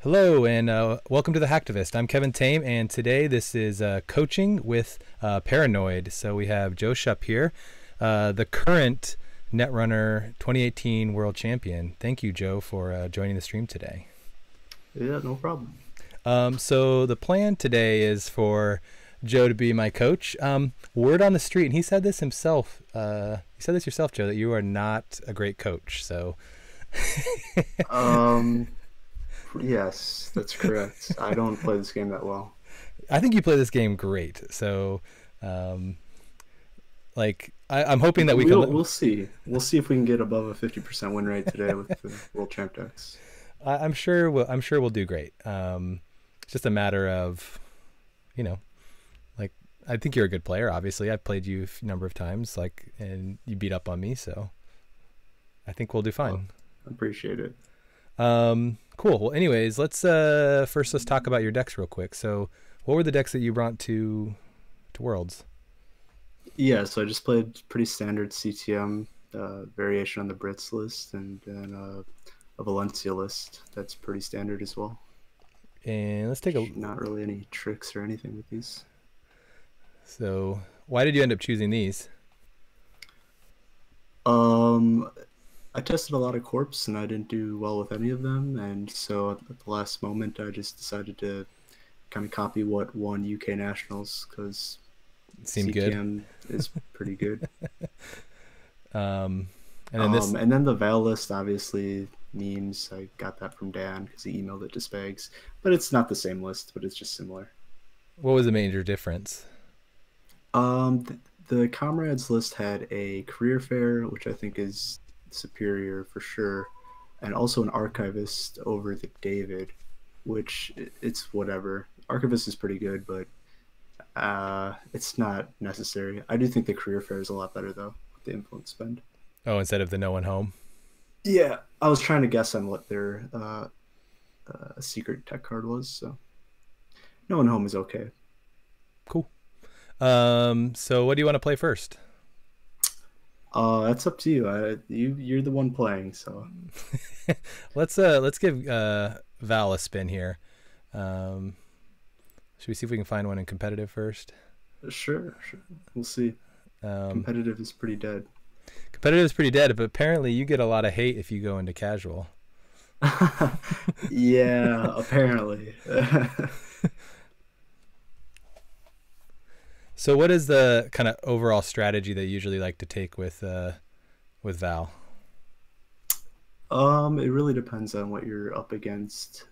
Hello and welcome to the Hacktivist. I'm Kevin Tame, and today this is coaching with Paranoid. So we have Joe Schupp here, the current Netrunner 2018 World Champion. Thank you, Joe, for joining the stream today. Yeah, no problem. So the plan today is for Joe to be my coach. Word on the street, and he said this himself. You said this yourself, Joe, that you are not a great coach. So. Um, yes, that's correct. I don't play this game that well. I think you play this game great. So, I'm hoping that we can. We'll see. We'll see if we can get above a 50% win rate today with the World Champ decks. I'm sure. I'm sure we'll do great. It's just a matter of, you know, like I think you're a good player. Obviously, I've played you a number of times, and you beat up on me. So, I think we'll do fine. Well, appreciate it. Cool. Well, anyways, let's talk about your decks real quick. So, what were the decks that you brought to Worlds? Yeah, so I just played pretty standard CTM variation on the Brits list, and then a Valencia list that's pretty standard as well. And let's take a. Not really any tricks or anything with these. So, why did you end up choosing these? I tested a lot of corps and I didn't do well with any of them, and so at the last moment I just decided to kind of copy what won UK Nationals because Seemed CTM good. is pretty good. And then this. And then the Val list, obviously memes. I got that from Dan because he emailed it to Spags, but it's not the same list, but it's just similar. What was the major difference? The Comrades list had a career fair, which I think is superior for sure, and also an archivist over the David, which it's whatever. Archivist is pretty good, but it's not necessary. I do think the career fair is a lot better though, with the influence spend. Oh, instead of the no one home. Yeah, I was trying to guess on what their secret tech card was, so no one home is okay. Cool. So what do you want to play first? That's up to you. You're the one playing, so Let's give Val a spin here. Should we see if we can find one in competitive first? sure. We'll see. Competitive is pretty dead. Competitive is pretty dead, but apparently you get a lot of hate if you go into casual. Yeah, apparently. So what is the kind of overall strategy that you usually like to take with Val? It really depends on what you're up against.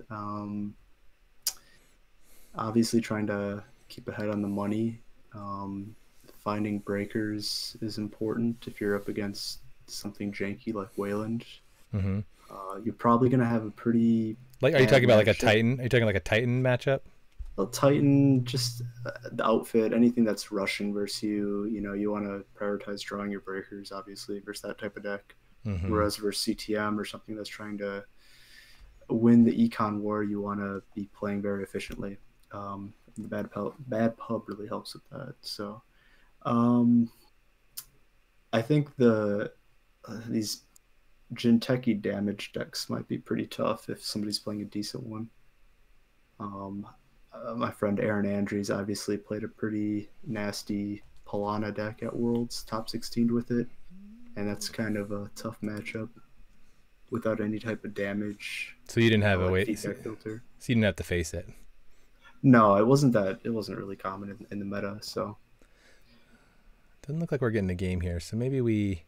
Obviously, trying to keep ahead on the money. Finding breakers is important if you're up against something janky like Wayland. Mm-hmm. You're probably gonna have a pretty Are you talking about like a matchup. Titan? Are you talking like a Titan matchup? Well, Titan, just the outfit, anything that's rushing versus you. You want to prioritize drawing your breakers, obviously, versus that type of deck. Mm-hmm. Whereas versus CTM or something that's trying to win the econ war, you want to be playing very efficiently. The bad pub really helps with that. So, I think these Jinteki damage decks might be pretty tough if somebody's playing a decent one. My friend Aaron Andrews obviously played a pretty nasty Polana deck at Worlds, top 16 with it, and that's kind of a tough matchup without any type of damage. So you didn't have a like wait. feedback filter. So you didn't have to face it. No, it wasn't that. It wasn't really common in the meta. So Doesn't look like we're getting a game here. So maybe we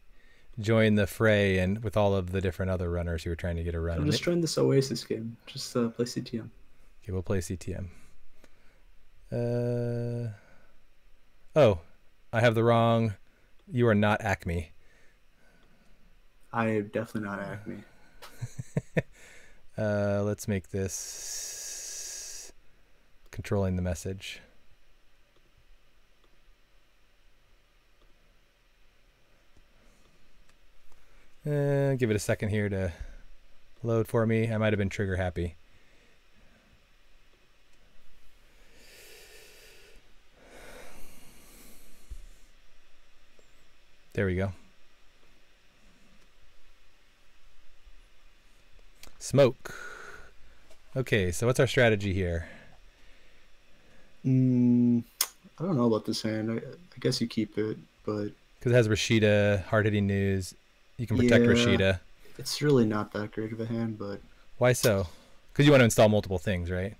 join the fray and with all of the different other runners who are trying to get a run. I'm just trying this Oasis game. Just play CTM. Okay, we'll play CTM. Oh, I have the wrong. You are not Acme. I am definitely not Acme. Let's make this controlling the message. Give it a second here to load for me. I might have been trigger happy. There we go. Smoke. Okay, so what's our strategy here? I don't know about this hand. I guess you keep it, but Because it has Rashida, hard-hitting news. You can protect yeah, Rashida. it's really not that great of a hand. But Why so? Because you want to install multiple things, right?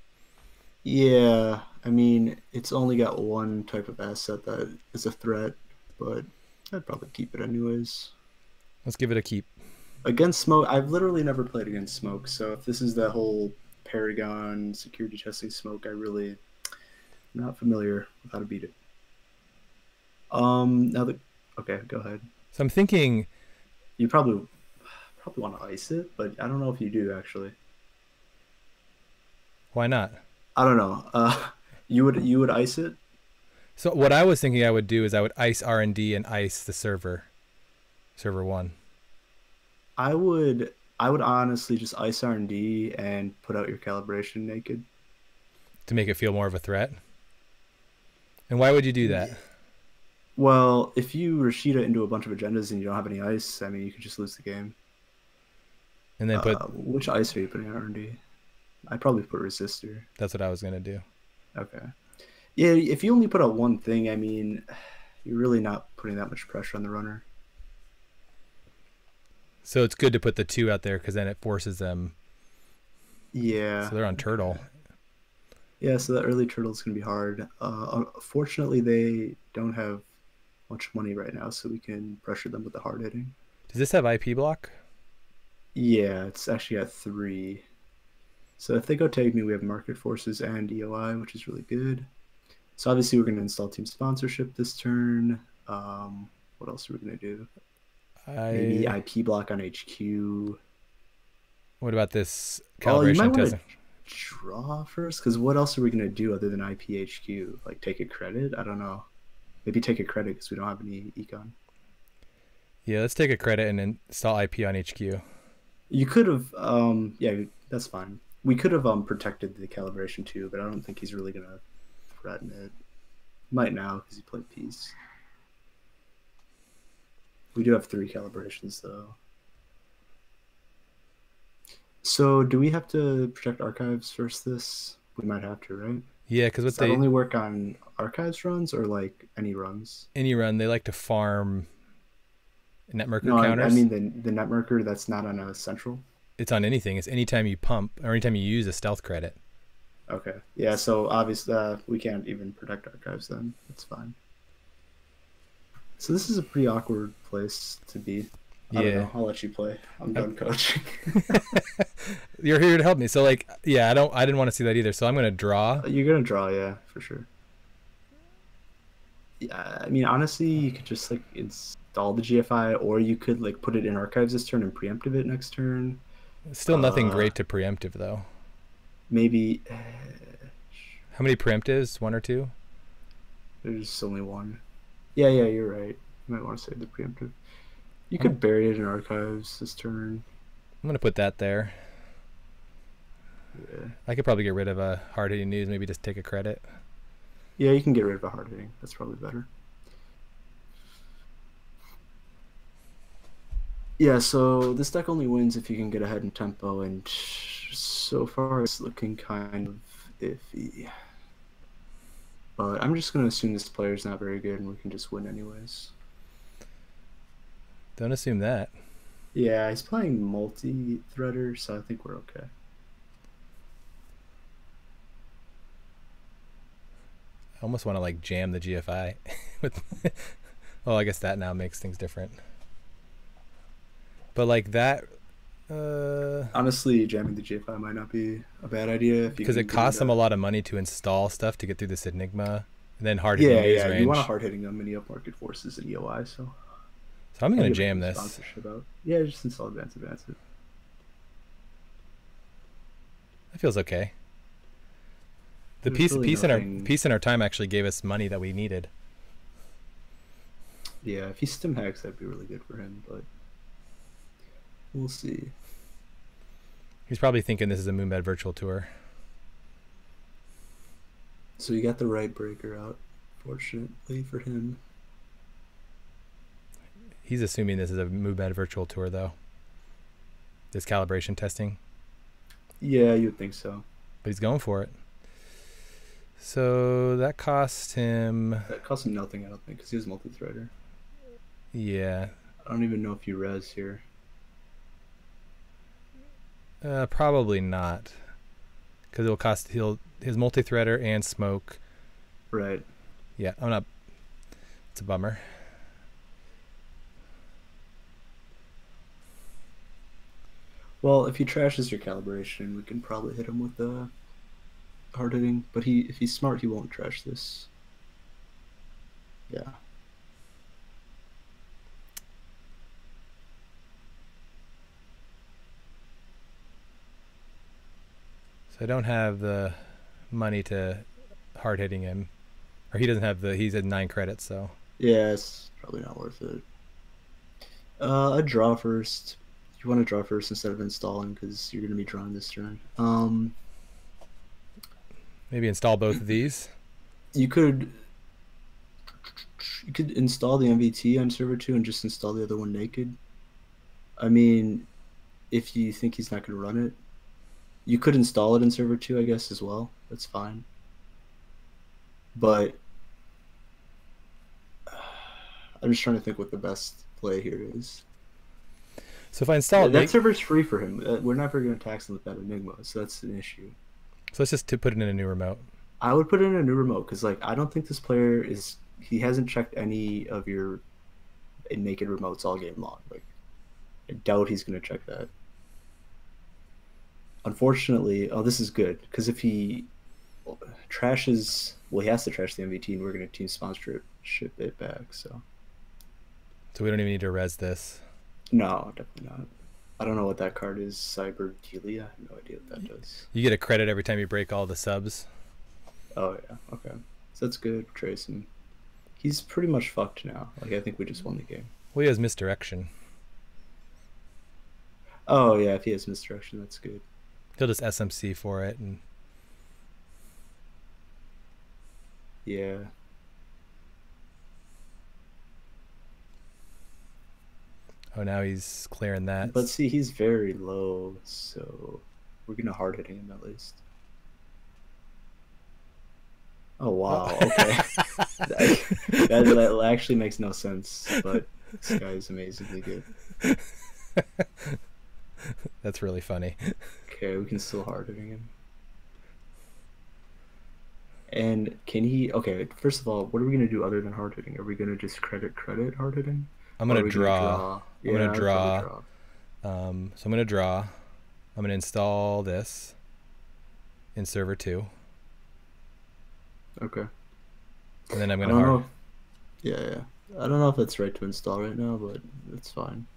yeah, I mean, it's only got one type of asset that is a threat, but I'd probably keep it anyways. Let's give it a keep. Against smoke, I've literally never played against smoke, so if this is the whole Paragon security testing smoke, I really am not familiar with how to beat it. Now that okay, go ahead. So I'm thinking, You probably want to ice it, but I don't know if you do actually. why not? I don't know. You would ice it? So what I was thinking I would do is I would ice R&D and ice the server one. I would honestly just ice R&D and put out your calibration naked. To make it feel more of a threat. And why would you do that? Well, if you Rashida into a bunch of agendas and you don't have any ice, I mean, you could just lose the game. And then put, Which ice are you putting on R&D? I'd probably put resistor. that's what I was going to do. Okay. Yeah, if you only put out one thing, I mean, you're really not putting that much pressure on the runner. So it's good to put the 2 out there because then it forces them. Yeah. So they're on turtle. Yeah, so that early turtle's going to be hard. Fortunately, they don't have much money right now, so we can pressure them with the hard hitting. Does this have IP block? Yeah, it's actually at 3. So if they go take me, we have market forces and EOI, which is really good. So obviously we're going to install team sponsorship this turn. What else are we going to do? Maybe IP block on HQ. What about this Oh, you might calibration want testing? to draw first, because what else are we going to do other than IPHQ? Like take a credit? I don't know. Maybe take a credit because we don't have any econ. Yeah, let's take a credit and install IP on HQ. You could have, yeah, that's fine. We could have protected the calibration too, but I don't think he's really going to threaten it. Might now because he played peace. We do have 3 calibrations though. So do we have to protect archives first this? We might have to, right? Yeah, because what Does that only work on archives runs or like any runs? any run, they like to farm netmarker No, counters. I mean the netmarker that's not on a central. It's on anything. It's anytime you pump or anytime you use a stealth credit. Okay. Yeah, so obviously we can't even protect archives then. That's fine. So this is a pretty awkward place to be. I don't know. I'll let you play. I'm done coaching. You're here to help me. So like, yeah, I didn't want to see that either. So I'm going to draw. You're going to draw, yeah, for sure. Yeah, I mean, honestly, you could just like install the GFI, or you could like put it in archives this turn and preemptive it next turn. Still nothing great to preemptive though. Maybe. How many preemptives? 1 or 2? There's only 1. Yeah, you're right. You might want to save the preemptive. You could bury it in archives this turn. I'm going to put that there. Yeah. I could probably get rid of a hard-hitting news, maybe just take a credit. Yeah, you can get rid of a hard hitting. That's probably better. Yeah, so this deck only wins if you can get ahead in tempo, and so far it's looking kind of iffy. But I'm just going to assume this player's not very good and we can just win anyways. Don't assume that. Yeah, he's playing multi-threader, so I think we're okay. I almost want to like jam the GFI. Well, I guess that now makes things different. But like that... honestly, jamming the GFI might not be a bad idea. Because it costs them a lot of money to install stuff to get through this Enigma. And then hard-hitting news range. You want a hard-hitting them many up market forces and EOI, so I'm going to jam this. Yeah, just install advance it. That feels okay. The piece in our time actually gave us money that we needed. Yeah, if he stim hacks, that'd be really good for him, but we'll see. He's probably thinking this is a Moonbed Virtual Tour. So you got the right breaker out, fortunately for him. He's assuming this is a Moonbed Virtual Tour, though. This calibration testing. Yeah, you would think so. But he's going for it. So that cost him. That costs him nothing, I don't think, because he has multi-threader. Yeah. I don't even know if you res here. Probably not. Because it'll cost his multi-threader and smoke. Right. Yeah, I'm not. It's a bummer. Well, if he trashes your calibration, we can probably hit him with the hard hitting. But if he's smart, he won't trash this. Yeah. So I don't have the money to hard hitting him, or he doesn't have the. He's at 9 credits, so. Yeah, it's probably not worth it. A draw first. You want to draw first instead of installing because you're going to be drawing this turn. Maybe install both of these. You could install the MVT on server 2 and just install the other one naked. I mean, if you think he's not going to run it, you could install it in server 2, I guess, as well. That's fine. But I'm just trying to think what the best play here is. So if I install that server's free for him. We're never going to tax him with that Enigma, so that's an issue. So let's just put it in a new remote. I would put it in a new remote because, like, I don't think this player is. He hasn't checked any of your naked remotes all game long. Like, I doubt he's going to check that. Unfortunately, this is good because if he trashes, well, he has to trash the MVT, and we're going to team sponsorship it back. So we don't even need to res this. No, definitely not. I don't know what that card is. Cyber Delia. I have no idea what that does. You get a credit every time you break all the subs. Oh yeah, okay. So that's good. Trace him. He's pretty much fucked now. Like, I think we just won the game. Well, he has misdirection. Oh yeah, if he has misdirection, that's good. He'll just SMC for it and. Yeah. Oh, now he's clearing that. But see, he's very low, so we're gonna hard hitting him at least. Oh wow, okay. that actually makes no sense, but this guy is amazingly good. That's really funny. Okay, we can still hard hitting him. And can he? Okay, first of all, what are we gonna do other than hard hitting? Are we gonna just credit hard hitting? I'm gonna draw. I'm gonna draw. So I'm gonna draw. I'm gonna install this in server 2. Okay. And then I'm gonna hard. Yeah. I don't know if that's right to install right now, but it's fine.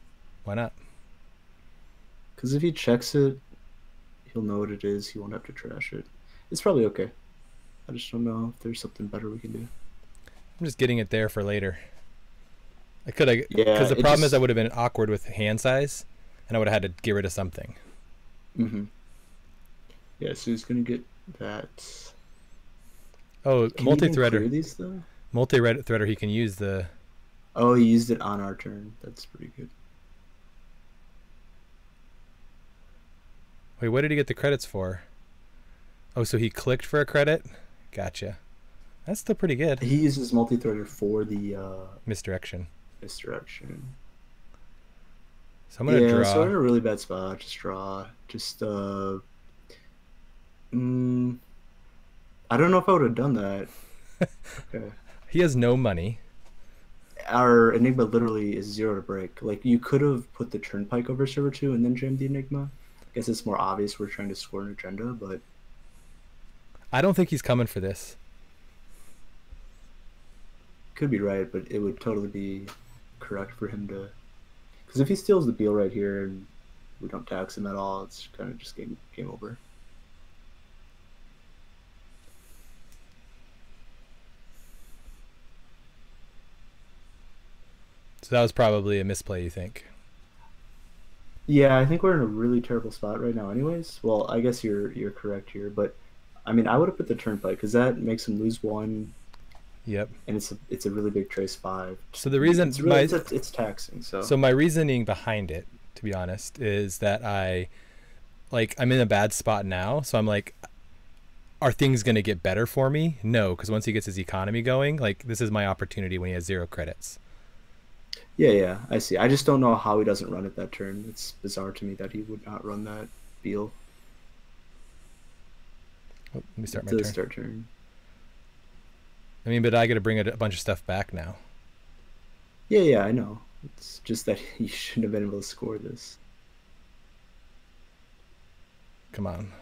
Why not? Because if he checks it, he'll know what it is. He won't have to trash it. It's probably okay. I just don't know if there's something better we can do. I'm just getting it there for later. I could, yeah. Because the problem is I would have been awkward with hand size, and I would have had to get rid of something. Mm-hmm. Yeah, so he's gonna get that. Oh, multi-threader. These though? Multi-threader. He can use the. Oh, he used it on our turn. That's pretty good. Wait, what did he get the credits for? Oh, so he clicked for a credit? Gotcha. That's still pretty good. He uses multi-threader for the misdirection. Misdirection. So I'm gonna draw. So we're in a really bad spot. Just draw. Just I don't know if I would have done that. Okay. He has no money. Our Enigma literally is 0 to break. Like, you could have put the Turnpike over server 2 and then jammed the Enigma. I guess it's more obvious we're trying to score an agenda, but I don't think he's coming for this. Could be right, but it would totally be correct for him to. Because if he steals the Beal right here and we don't tax him at all, it's kind of just game over. So that was probably a misplay, you think? Yeah, I think we're in a really terrible spot right now anyways. Well, I guess you're correct here, but I mean, I would have put the Turnpike because that makes him lose 1. Yep. And it's a really big trace 5. So the reason it's taxing. So my reasoning behind it, to be honest, is that I like I'm in a bad spot now, so I'm like, are things going to get better for me? No, because once he gets his economy going, like this is my opportunity when he has 0 credits. Yeah, yeah, I see. I just don't know how he doesn't run it that turn. It's bizarre to me that he would not run that Beal. Oh, let me start It my does turn. start turn. I mean, but I got to bring a bunch of stuff back now. Yeah, yeah, I know. It's just that he shouldn't have been able to score this. Come on.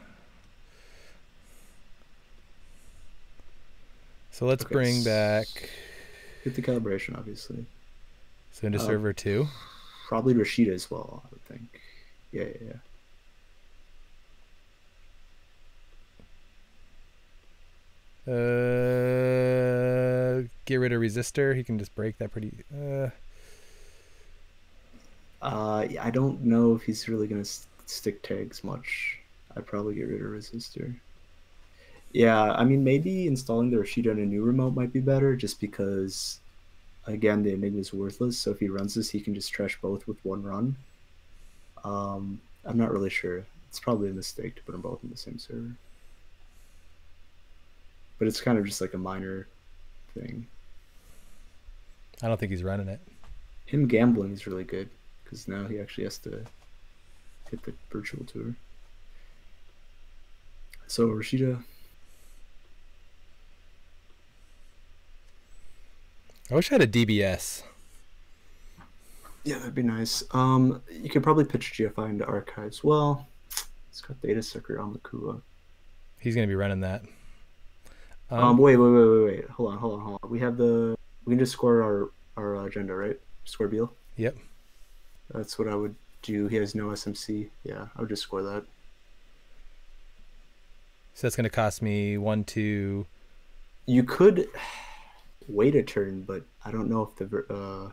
So let's Okay, bring back. get the calibration, obviously. So into server 2. Probably Rashida as well, I would think. Yeah, yeah, yeah. Get rid of resistor. He can just break that pretty. I don't know if he's really gonna stick tags much. I'd probably get rid of resistor. Yeah, I mean maybe installing the Rashida on a new remote might be better, just because again the Enigma is worthless. So if he runs this, he can just trash both with one run. I'm not really sure. It's probably a mistake to put them both in the same server, but it's kind of just like a minor thing. I don't think he's running it. Him gambling is really good because now he actually has to hit the virtual tour. So Rashida. I wish I had a DBS. Yeah, that'd be nice. You could probably pitch GFI into archives. Well, it's got data sucker on the Kua. He's gonna be running that. Wait. Hold on. We have we can just score our agenda, right? Score Beal. Yep. That's what I would do. He has no SMC. Yeah, I would just score that. So that's gonna cost me 1, 2. You could wait a turn, but I don't know if the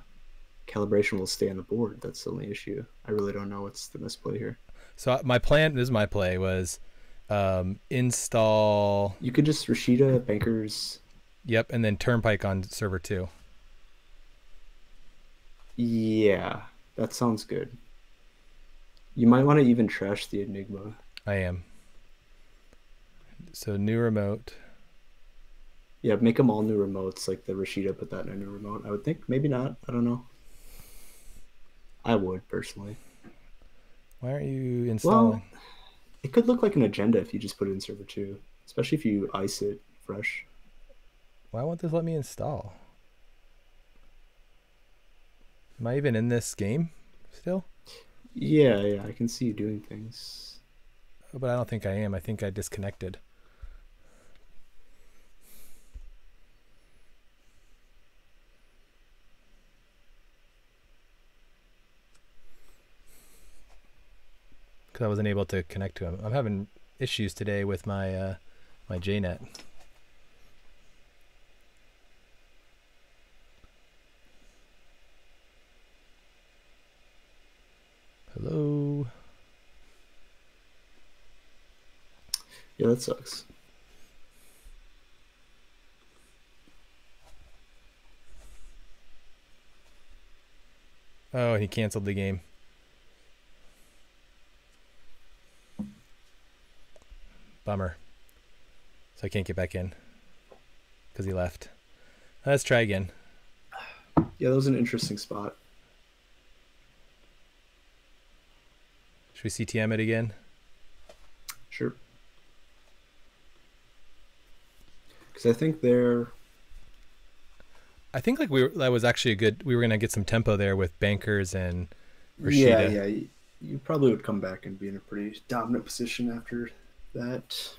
calibration will stay on the board. That's the only issue. I really don't know what's the misplay here. So my plan, this is my play, was install. You could just Rashida, Bankers. Yep, and then Turnpike on server 2. Yeah, that sounds good. You might want to even trash the Enigma. I am. So new remote. Yeah, make them all new remotes, like the Rashida, put that in a new remote. I would think. Maybe not. I don't know. I would, personally. Why aren't you installing? Well, it could look like an agenda if you just put it in server 2, especially if you ice it fresh. Why won't this let me install? Am I even in this game still? Yeah, I can see you doing things. But I don't think I am. I think I disconnected. Because I wasn't able to connect to him. I'm having issues today with my my JNet. Hello. Yeah, that sucks. Oh, he canceled the game. Bummer. So I can't get back in because he left. Let's try again. Yeah, that was an interesting spot. Should we CTM it again? Sure. Because I think like that was actually a good. We were gonna get some tempo there with Bankers and Rashida. Yeah. You probably would come back and be in a pretty dominant position after that.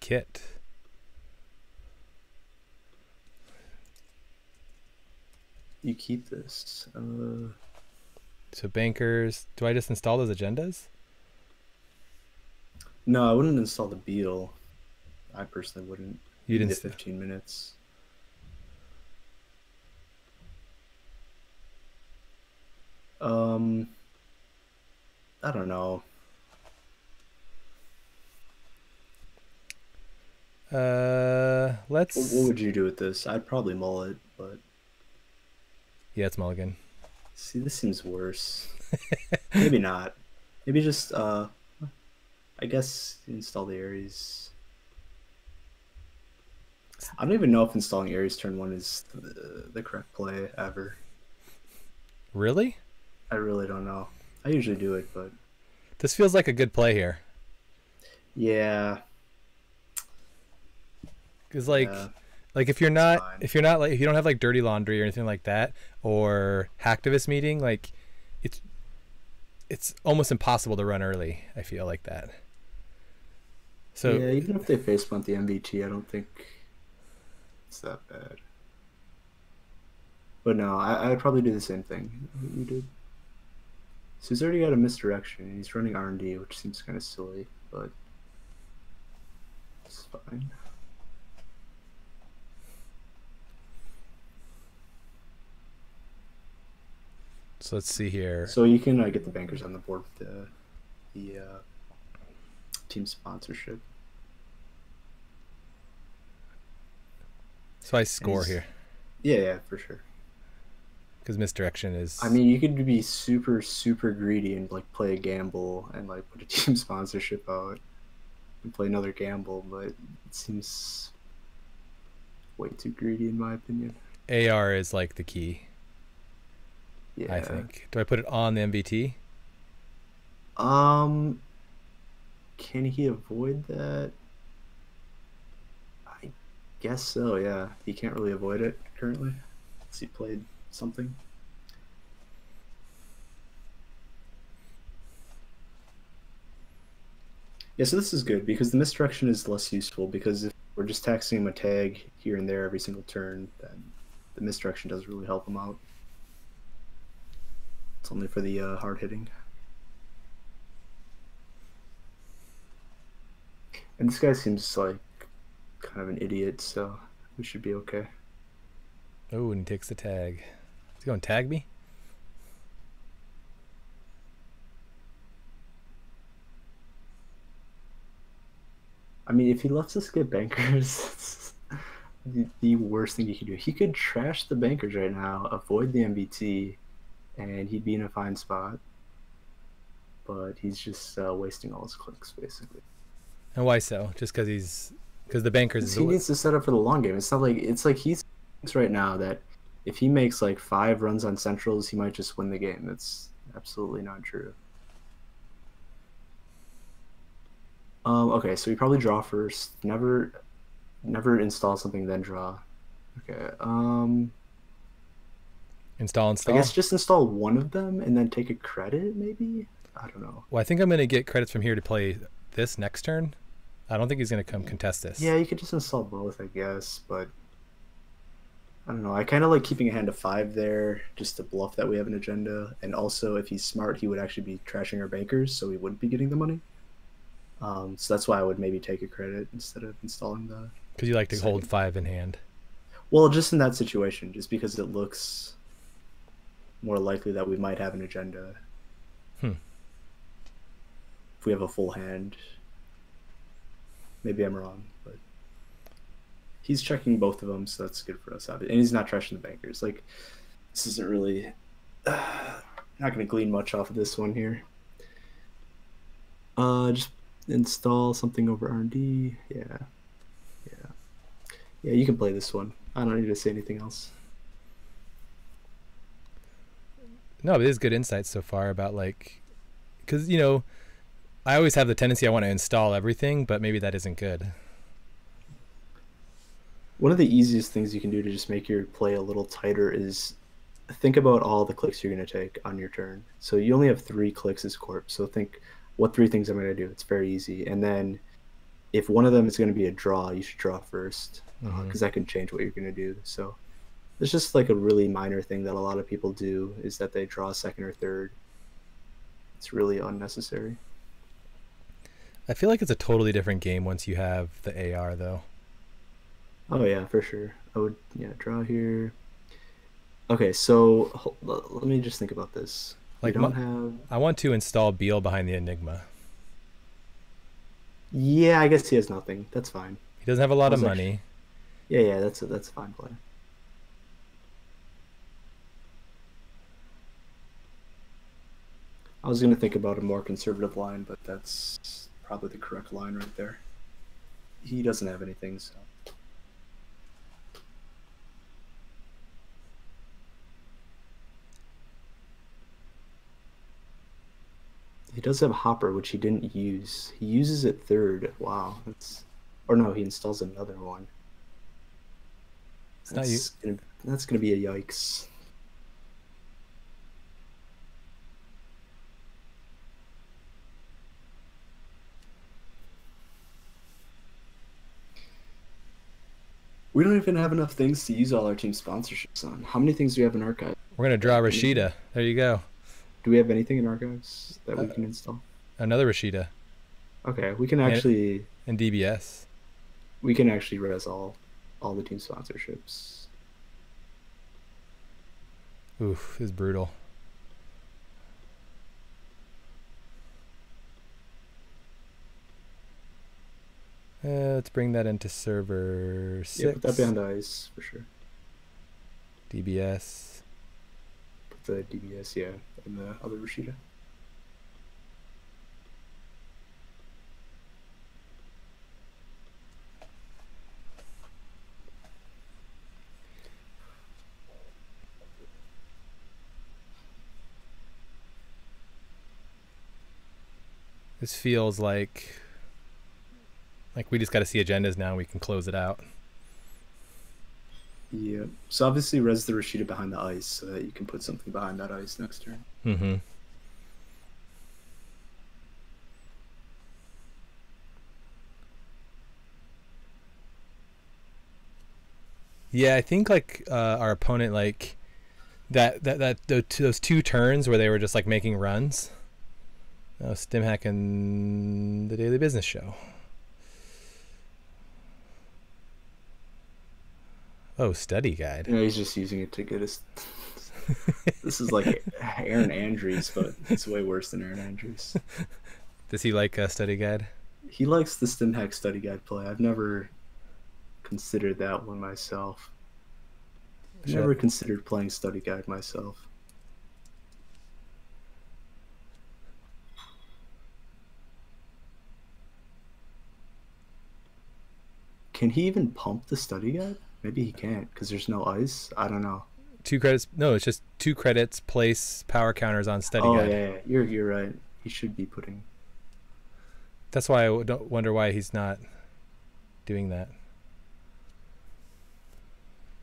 Kit. You keep this. So Bankers. Do I just install those agendas? No, I wouldn't install the Beetle. I personally wouldn't. You didn't. Get 15 minutes. I don't know. What Let's. would you do with this? I'd probably mull it, but Yeah, it's mulligan. see, this seems worse. Maybe not. Maybe just I guess install the Ares. I don't even know if installing Ares turn one is the correct play ever. Really? I really don't know. I usually do it, but This feels like a good play here. yeah, Because yeah, like it's fine. if you're not like if you don't have like dirty laundry or anything like that or hacktivist meeting, like it's it's almost impossible to run early. I feel like that. So Yeah, even if they face bunt the MVT, I don't think it's that bad. But no, I would probably do the same thing you did. So he's already got a misdirection, and he's running R&D, which seems kind of silly, but it's fine. let's see here. So you can get the bankers on the board with the team sponsorship. So I score here Yeah, yeah, for sure. because misdirection is. I mean, you could be super, super greedy and like play a gamble and like put a team sponsorship out and play another gamble, but it seems way too greedy in my opinion. AR is like the key. Yeah. I think. Do I put it on the MVT? Um, can he avoid that? I guess so, yeah. He can't really avoid it currently. Has he played something? Yeah, so this is good because the misdirection is less useful because if we're just taxing him a tag here and there every single turn, then the misdirection doesn't really help him out. It's only for the hard hitting. And this guy seems like kind of an idiot, so we should be okay. Oh, and he takes the tag. Is he going to tag me? I mean, if he lets us get bankers, it's the worst thing he could do. He could trash the bankers right now, avoid the MBT, and he'd be in a fine spot. But he's just wasting all his clicks, basically. And why so? Just because the bankers is He needs to set up for the long game. It's not like he's right now that if he makes like 5 runs on centrals, he might just win the game. That's absolutely not true. Okay, so we probably draw first. Never install something then draw. Okay. install. I guess just install one of them and then take a credit, maybe? I don't know. Well, I think I'm going to get credits from here to play this next turn. I don't think he's going to come contest this. Yeah, you could just install both, I guess, but I don't know. I kind of like keeping a hand of 5 there just to bluff that we have an agenda. And also, if he's smart, he would actually be trashing our bankers, so we wouldn't be getting the money. So that's why I would maybe take a credit instead of installing the... Because you like to hold 5 in hand. Well, just in that situation, just because it looks more likely that we might have an agenda. If we have a full hand. Maybe I'm wrong, but he's checking both of them, so that's good for us. And he's not trashing the bankers. Like, this isn't really... not going to glean much off of this one here. Just install something over R&D. Yeah. Yeah, you can play this one. I don't need to say anything else. No, but it is good insights so far about like... Because, you know, I always have the tendency I want to install everything, but maybe that isn't good. One of the easiest things you can do to just make your play a little tighter is think about all the clicks you're going to take on your turn. So you only have 3 clicks as corp. So think, what 3 things I'm going to do? It's very easy. And then if one of them is going to be a draw, you should draw first because that can change what you're going to do. So it's just like a really minor thing that a lot of people do is that they draw second or third. It's really unnecessary. I feel like it's a totally different game once you have the AR, though. Oh, yeah, for sure. I would, draw here. Okay, so let me just think about this. Like, I want to install Beal behind the Enigma. Yeah, I guess he has nothing. That's fine. He doesn't have a lot of Actually, money. yeah, that's a fine play. I was gonna think about a more conservative line, but that's probably the correct line right there. He doesn't have anything, so. He does have Hopper, which he didn't use. He uses it third. Wow, that's, or no, he installs another one. It's not you. That's gonna be a yikes. We don't even have enough things to use all our team sponsorships on. How many things do we have in archive? We're gonna draw Rashida. There you go. Do we have anything in archives that we can install? Another Rashida. Okay, we can actually and DBS. We can actually res all the team sponsorships. Oof, this is brutal. Let's bring that into server 6. Yeah, put that behind the ice for sure. DBS. Put the DBS, yeah, and the other Rashida. This feels like we just got to see agendas now and we can close it out. Yeah. So obviously res the Rashida behind the ice so that you can put something behind that ice next turn. Mm-hmm. Yeah, I think like our opponent like those 2 turns where they were just like making runs. Stim hacking the Daily Business Show. Oh, study guide. Yeah, he's just using it to get us. This is like Aaron Andrews, but it's way worse than Aaron Andrews. Does he like a study guide? He likes the Stim hack study guide play. I've never considered that one myself. I've never considered playing study guide myself. Can he even pump the study guide? Maybe he can't because there's no ice. I don't know. 2 credits. No, it's just 2 credits. Place power counters on study guide. Oh yeah, you're right. He should be putting. That's why I don't wonder why he's not doing that.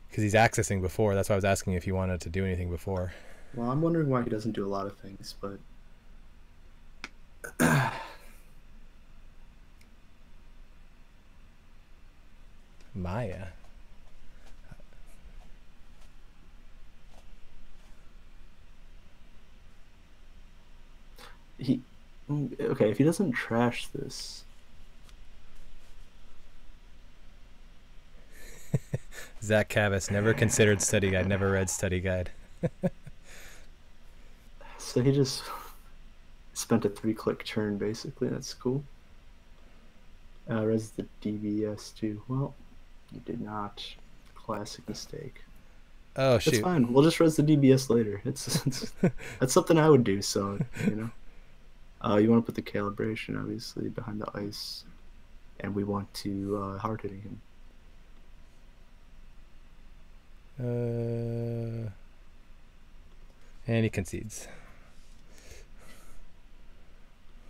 Because he's accessing before. That's why I was asking if he wanted to do anything before. Well, I'm wondering why he doesn't do a lot of things, but. Maya. Okay, if he doesn't trash this. Zach Cavus never considered study guide, never read study guide. So he just spent a 3-click turn basically. That's cool. Res the DBS too. Well, you did not. Classic mistake. Oh shoot. It's fine. We'll just res the DBS later. It's that's something I would do. So you want to put the calibration obviously behind the ice, and we want to hard hitting him. And he concedes.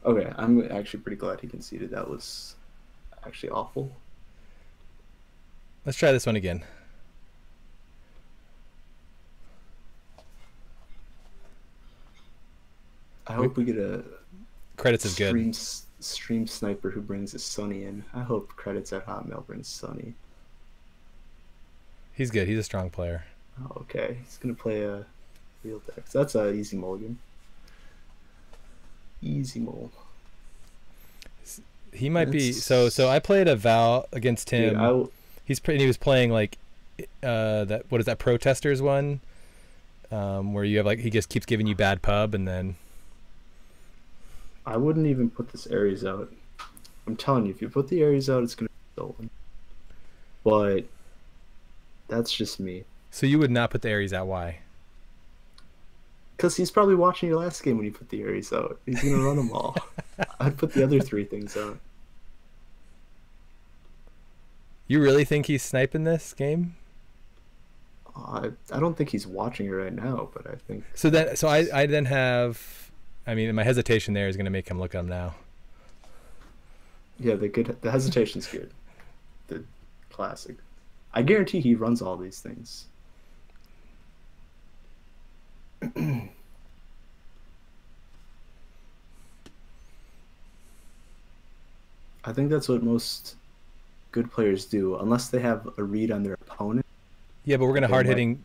Okay, I'm actually pretty glad he conceded. That was actually awful. Let's try this one again. I hope we get a credits is good. Stream sniper who brings a Sunny in. I hope credits at Hotmail brings Sunny. He's good. He's a strong player. Oh, okay. He's gonna play a real dex. That's a easy mulligan. Easy mole. He might be so I played a Val against him. Dude, he was playing like that what is that protesters one? Where you have like he just keeps giving you bad pub and then I wouldn't even put this Ares out. I'm telling you, if you put the Ares out, it's gonna be stolen. but that's just me. So you would not put the Ares out. Why? Because he's probably watching your last game when you put the Ares out. He's gonna run them all. I'd put the other three things out. You really think he's sniping this game? I don't think he's watching it right now, but I think. So I then have, I mean, my hesitation there is going to make him look at him now. Yeah, the hesitation's good. The classic. I guarantee he runs all these things. I think that's what most good players do, unless they have a read on their opponent. Yeah, but we're going to They hard might- hitting.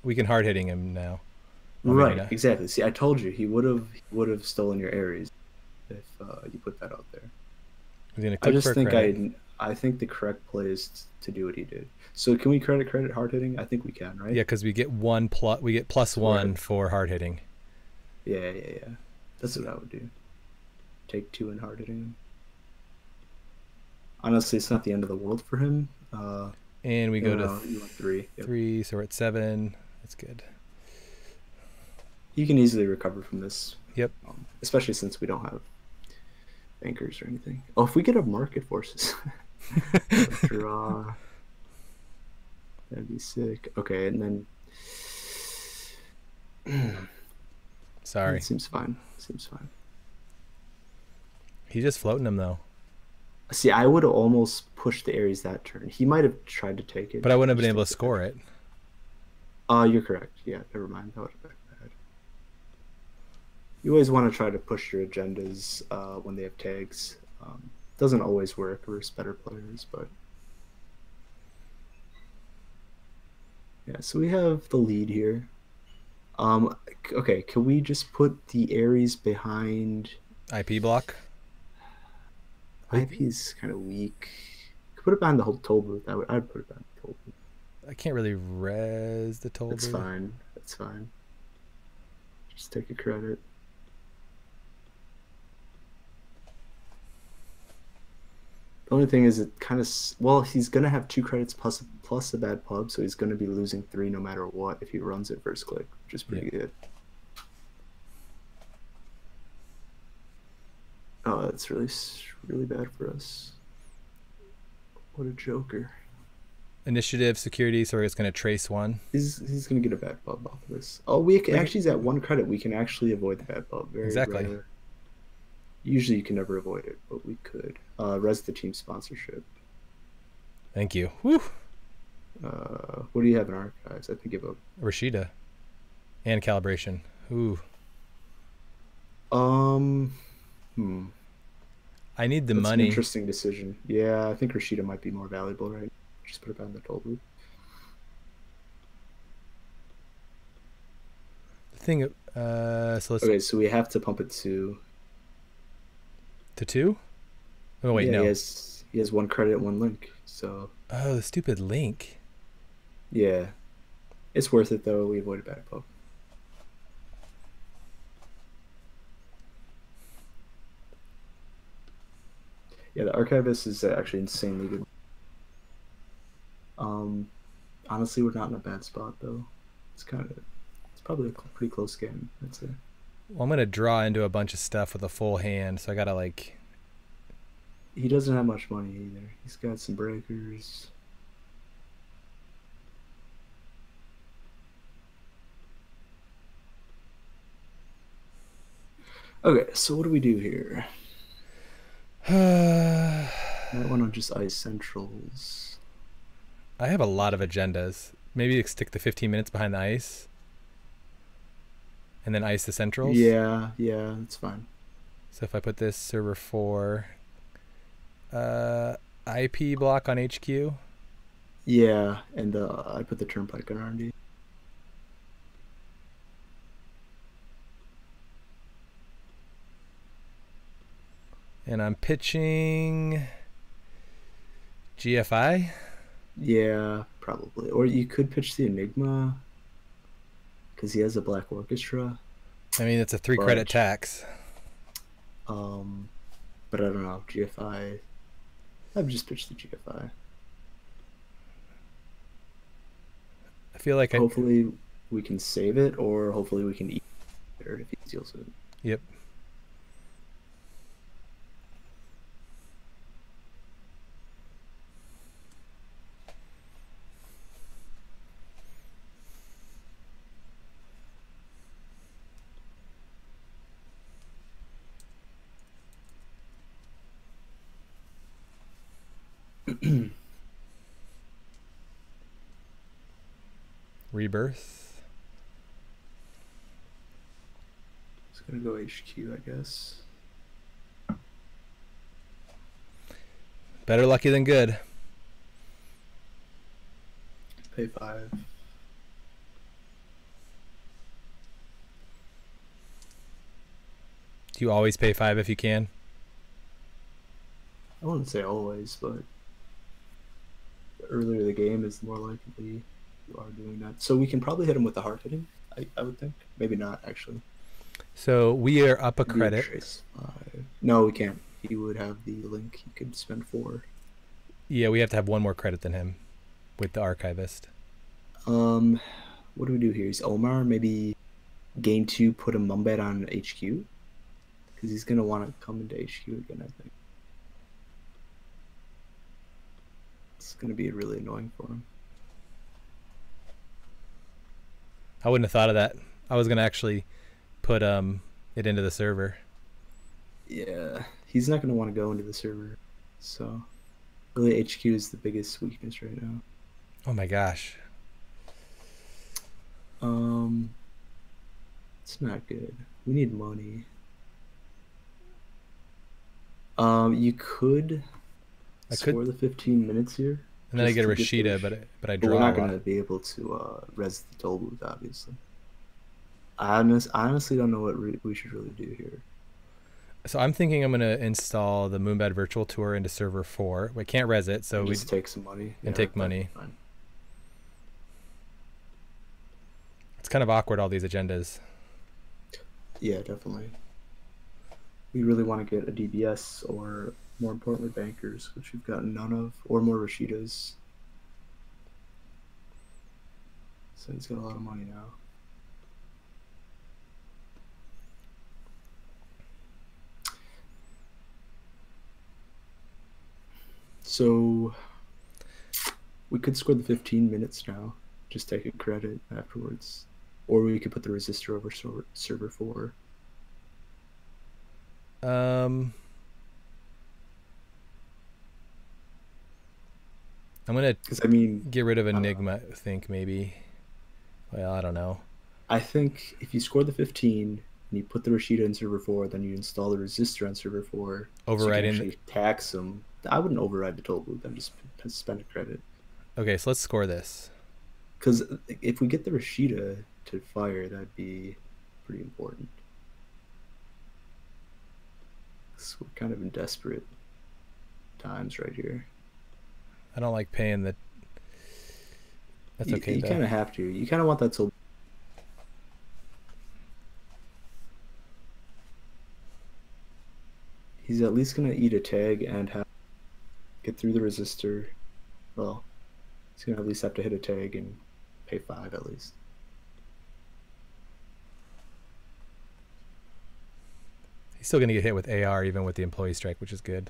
We can hard hitting him now. Well, maybe Right, not. exactly. See, I told you he would have stolen your Ares if you put that out there. He's going to I click just for a think credit. I think the correct play is to do what he did. So can we credit hard hitting? I think we can, right? Yeah, because we get plus one for hard hitting. Yeah. That's what I would do. Take 2 in hard hitting. Honestly, it's not the end of the world for him. And we go to you want 3. Yep. 3, so we're at 7. That's good. You can easily recover from this. Yep. Especially since we don't have bankers or anything. Oh, if we get a market forces. Draw. That'd be sick. Okay, and then Sorry. it seems fine. He's just floating him, though. See, I would have almost pushed the Ares that turn. He might have tried to take it. But I wouldn't have been able to score it. You're correct. Yeah, never mind. That would have been bad. You always want to try to push your agendas when they have tags. Doesn't always work versus better players, but yeah. So we have the lead here. Okay, can we just put the Ares behind? IP block. IP is kind of weak. Could put it behind the whole toll booth. I'd put it behind the toll booth. I can't really res the toll That's booth. fine. That's fine. Just take a credit. The only thing is, it kind of he's gonna have 2 credits plus a bad pub, so he's gonna be losing 3 no matter what if he runs it first click, which is pretty good. Oh, that's really bad for us. What a joker. Initiative, security, so it's going to trace 1. He's gonna get a bad pub off of this. Oh, we can actually, he's at 1 credit. We can actually avoid the bad pub. Very Exactly. rare. Usually you can never avoid it, but we could. Res the team sponsorship. Thank you. Whew. What do you have in archives? I think you have Rashida. And calibration. Ooh. I need the That's money. an interesting decision. Yeah, I think Rashida might be more valuable, right? Just put it on the toll booth. The thing, so let's Okay, so we have to pump it to 2? Oh wait, yeah, no. He has 1 credit, 1 link. So Oh, the stupid link. yeah, it's worth it though. We avoided bad pub. Yeah, the Archivist is actually insanely good. Honestly, we're not in a bad spot though. It's probably a pretty close game, I'd say. Well, I'm gonna draw into a bunch of stuff with a full hand, so I gotta like. He doesn't have much money either. He's got some breakers. Okay, so what do we do here? Might want to just ice centrals. I have a lot of agendas. Maybe stick the 15 minutes behind the ice, and then ice the centrals. Yeah, that's fine. So if I put this server 4, IP block on HQ. Yeah, and I put the turnpike on R&D. And I'm pitching GFI. Yeah, probably. Or you could pitch the Enigma because he has a Black Orchestra. I mean, it's a 3 credit tax. But I don't know. GFI. I've just pitched the GFI. I feel like Hopefully we can save it, or hopefully we can eat it if he steals it. Yep. Rebirth. It's gonna go HQ, I guess. Better lucky than good. Pay 5. Do you always pay 5 if you can? I wouldn't say always, but the earlier the game is, the more likely you are doing that. So we can probably hit him with the hard hitting, I would think. Maybe not, actually. So we are up a credit. Trace 5. No, we can't. He would have the link. He could spend 4. Yeah, we have to have one more credit than him with the archivist. What do we do here? He's Omar. Maybe game 2, put a Mumbet on HQ. Because he's going to want to come into HQ again, I think. It's going to be really annoying for him. I wouldn't have thought of that. I was going to actually put it into the server. Yeah, he's not going to want to go into the server. So, really, HQ is the biggest weakness right now. Oh my gosh. It's not good. We need money. You could score the 15 minutes here. And then I get a Rashida, but I draw. But we're not going to be able to res the toll booth, obviously. I honestly don't know what we should really do here. So I'm thinking I'm going to install the Moonbed Virtual Tour into server 4. We can't res it, so we just take some money. And take money. It's kind of awkward, all these agendas. Yeah, definitely. We really want to get a DBS or, more importantly, bankers, which we've gotten none of, or more Rashidas. So he's got a lot of money now. So we could score the 15 minutes now, just take a credit afterwards. Or we could put the resistor over server 4. I'm gonna get rid of Enigma, I think, maybe. Well, I don't know. I think if you score the 15 and you put the Rashida in server 4, then you install the resistor on server 4. Overriding, so you can actually tax them. I wouldn't override the toll booth. I'm just spend a credit. Okay, so let's score this. Because if we get the Rashida to fire, that'd be pretty important. So we're kind of in desperate times right here. I don't like paying the... That's okay, You kind of have to. You kind of want that toll. He's at least going to eat a tag and get through the resistor. Well, he's going to at least have to hit a tag and pay 5 at least. He's still going to get hit with AR even with the employee strike, which is good.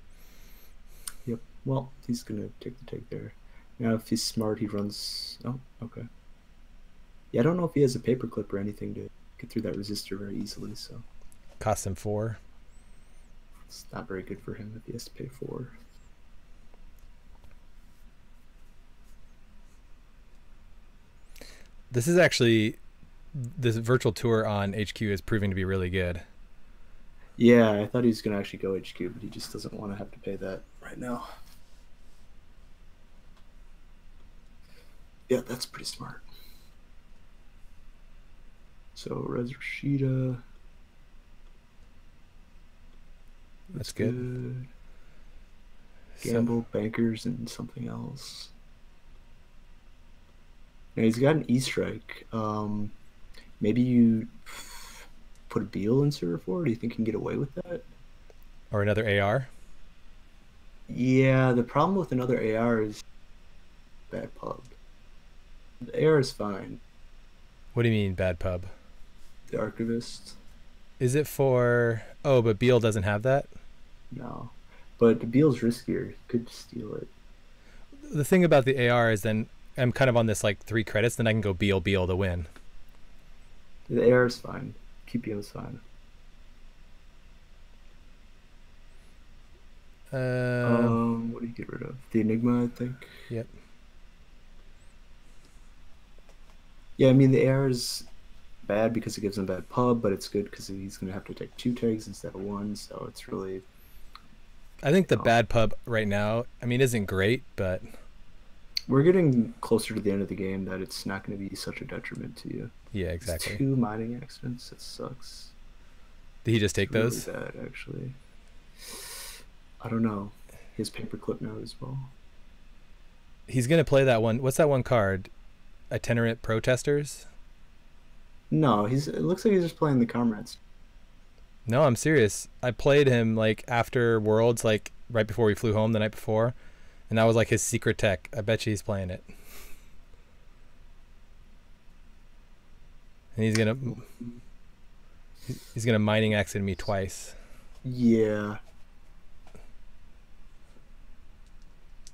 Yep. Well, he's going to take the take there. Now, if he's smart, he runs... Oh, okay. Yeah, I don't know if he has a paperclip or anything to get through that resistor very easily, so... Costs him 4. It's not very good for him if he has to pay 4. This is actually... This virtual tour on HQ is proving to be really good. Yeah, I thought he was going to actually go HQ, but he just doesn't want to have to pay that right now. Yeah, that's pretty smart. So, Res Rashida. That's good. Gamble, bankers, and something else. Now, he's got an E-strike. Maybe you put a Beal in server 4? Do you think you can get away with that? Or another AR? Yeah, the problem with another AR is bad pub. The AR is fine. What do you mean bad pub? The Archivist, Is it for? Oh, but Beal doesn't have that. no. But the Beal's riskier. You could steal it. The thing about the AR is then I'm kind of on this like 3 credits, then I can go Beal to win. The AR is fine. PPO is fine. What do you get rid of? The Enigma, I think. Yep. Yeah, I mean the AR is bad because it gives him bad pub, but it's good because he's gonna have to take 2 tags instead of one. So it's really, I think the know, bad pub right now, I mean, isn't great, but we're getting closer to the end of the game that it's not going to be such a detriment to you. yeah, It's exactly. 2 mining accidents. It sucks. Did he just take It's really those? bad, actually. I don't know. He has paperclip now as well. He's gonna play that one. What's that one card? Itinerant protesters. No, it looks like he's just playing the comrades. No, I'm serious. I played him like after Worlds, like right before we flew home the night before, and that was like his secret tech. I bet you he's playing it. And he's gonna mining accident me twice. Yeah.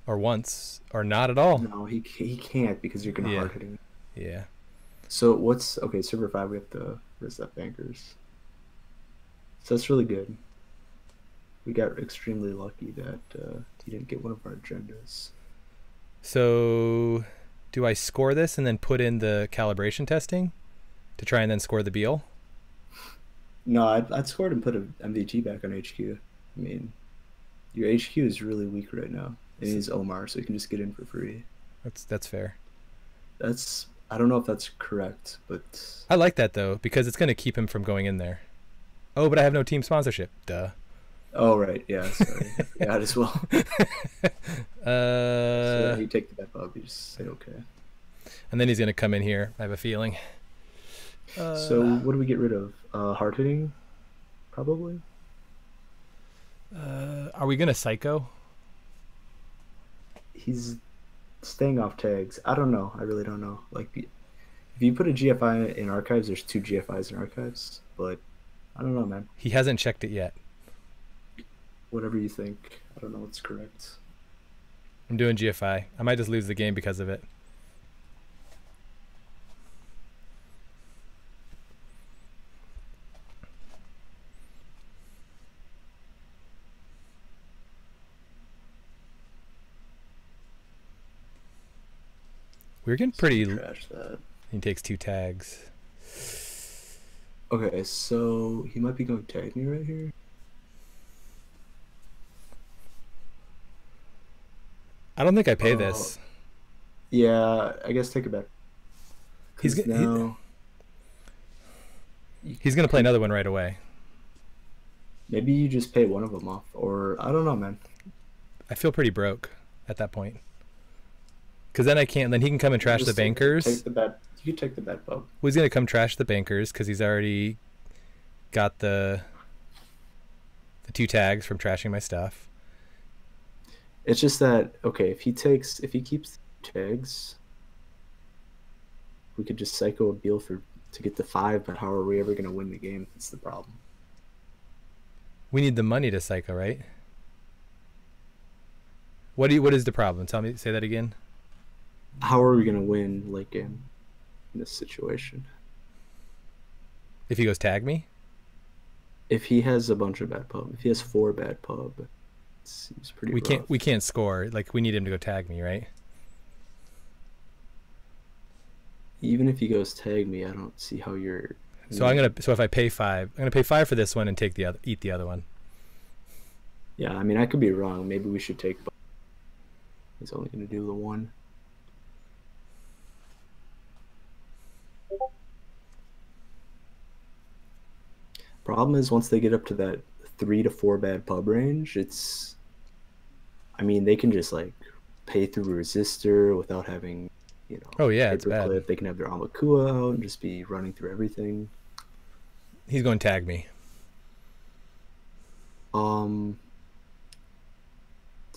Or once. Or not at all. No, he can't because you're going to Yeah. hard hit him. Yeah. So okay, server 5, we have to reset bankers. So that's really good. We got extremely lucky that he didn't get one of our agendas. So do I score this and then put in the calibration testing to try and then score the Beal? No, I'd scored and put an MVG back on HQ. I mean, your HQ is really weak right now. And he's Omar, so you can just get in for free. That's fair. I don't know if that's correct, but I like that though because it's gonna keep him from going in there. Oh, but I have no team sponsorship. Duh. oh right, yeah, sorry, I forgot as well. So you take the bet up, you just say okay. And then he's gonna come in here. I have a feeling. So what do we get rid of? Hard hitting, probably. Are we gonna psycho? He's staying off tags. I don't know. I really don't know. Like, if you put a GFI in archives, there's 2 GFIs in archives. But I don't know, man. He hasn't checked it yet. Whatever you think. I don't know what's correct. I'm doing GFI. I might just lose the game because of it. We're getting pretty. Trash that. He takes 2 tags. Okay, so he might be going tag me right here. I don't think I pay this. Yeah, I guess take it back. He's now. He's gonna play another one right away. Maybe you just pay one of them off, or I don't know, man. I feel pretty broke at that point. Because then I can't. Then he can come and trash the bankers. Take the bet. You could take the bet, Bob. Well, he's gonna come trash the bankers because he's already got the 2 tags from trashing my stuff. It's just that okay. If he keeps tags, we could just psycho a Beal to get the 5. But how are we ever gonna win the game? That's the problem. We need the money to psycho, right? What is the problem? Tell me. Say that again. How are we gonna win late game in this situation? If he goes tag me. If he has a bunch of bad pub, if he has 4 bad pub, it seems pretty. We can't score. Like we need him to go tag me, right? Even if he goes tag me, I don't see how you're. So if I pay 5, I'm gonna pay 5 for this one and eat the other one. Yeah, I mean I could be wrong. Maybe we should take. He's only gonna do the 1. Problem is once they get up to that 3 to 4 bad pub range, I mean they can just like pay through resistor without having, Oh yeah, it's bad. They can have their Amakua out and just be running through everything. He's going to tag me.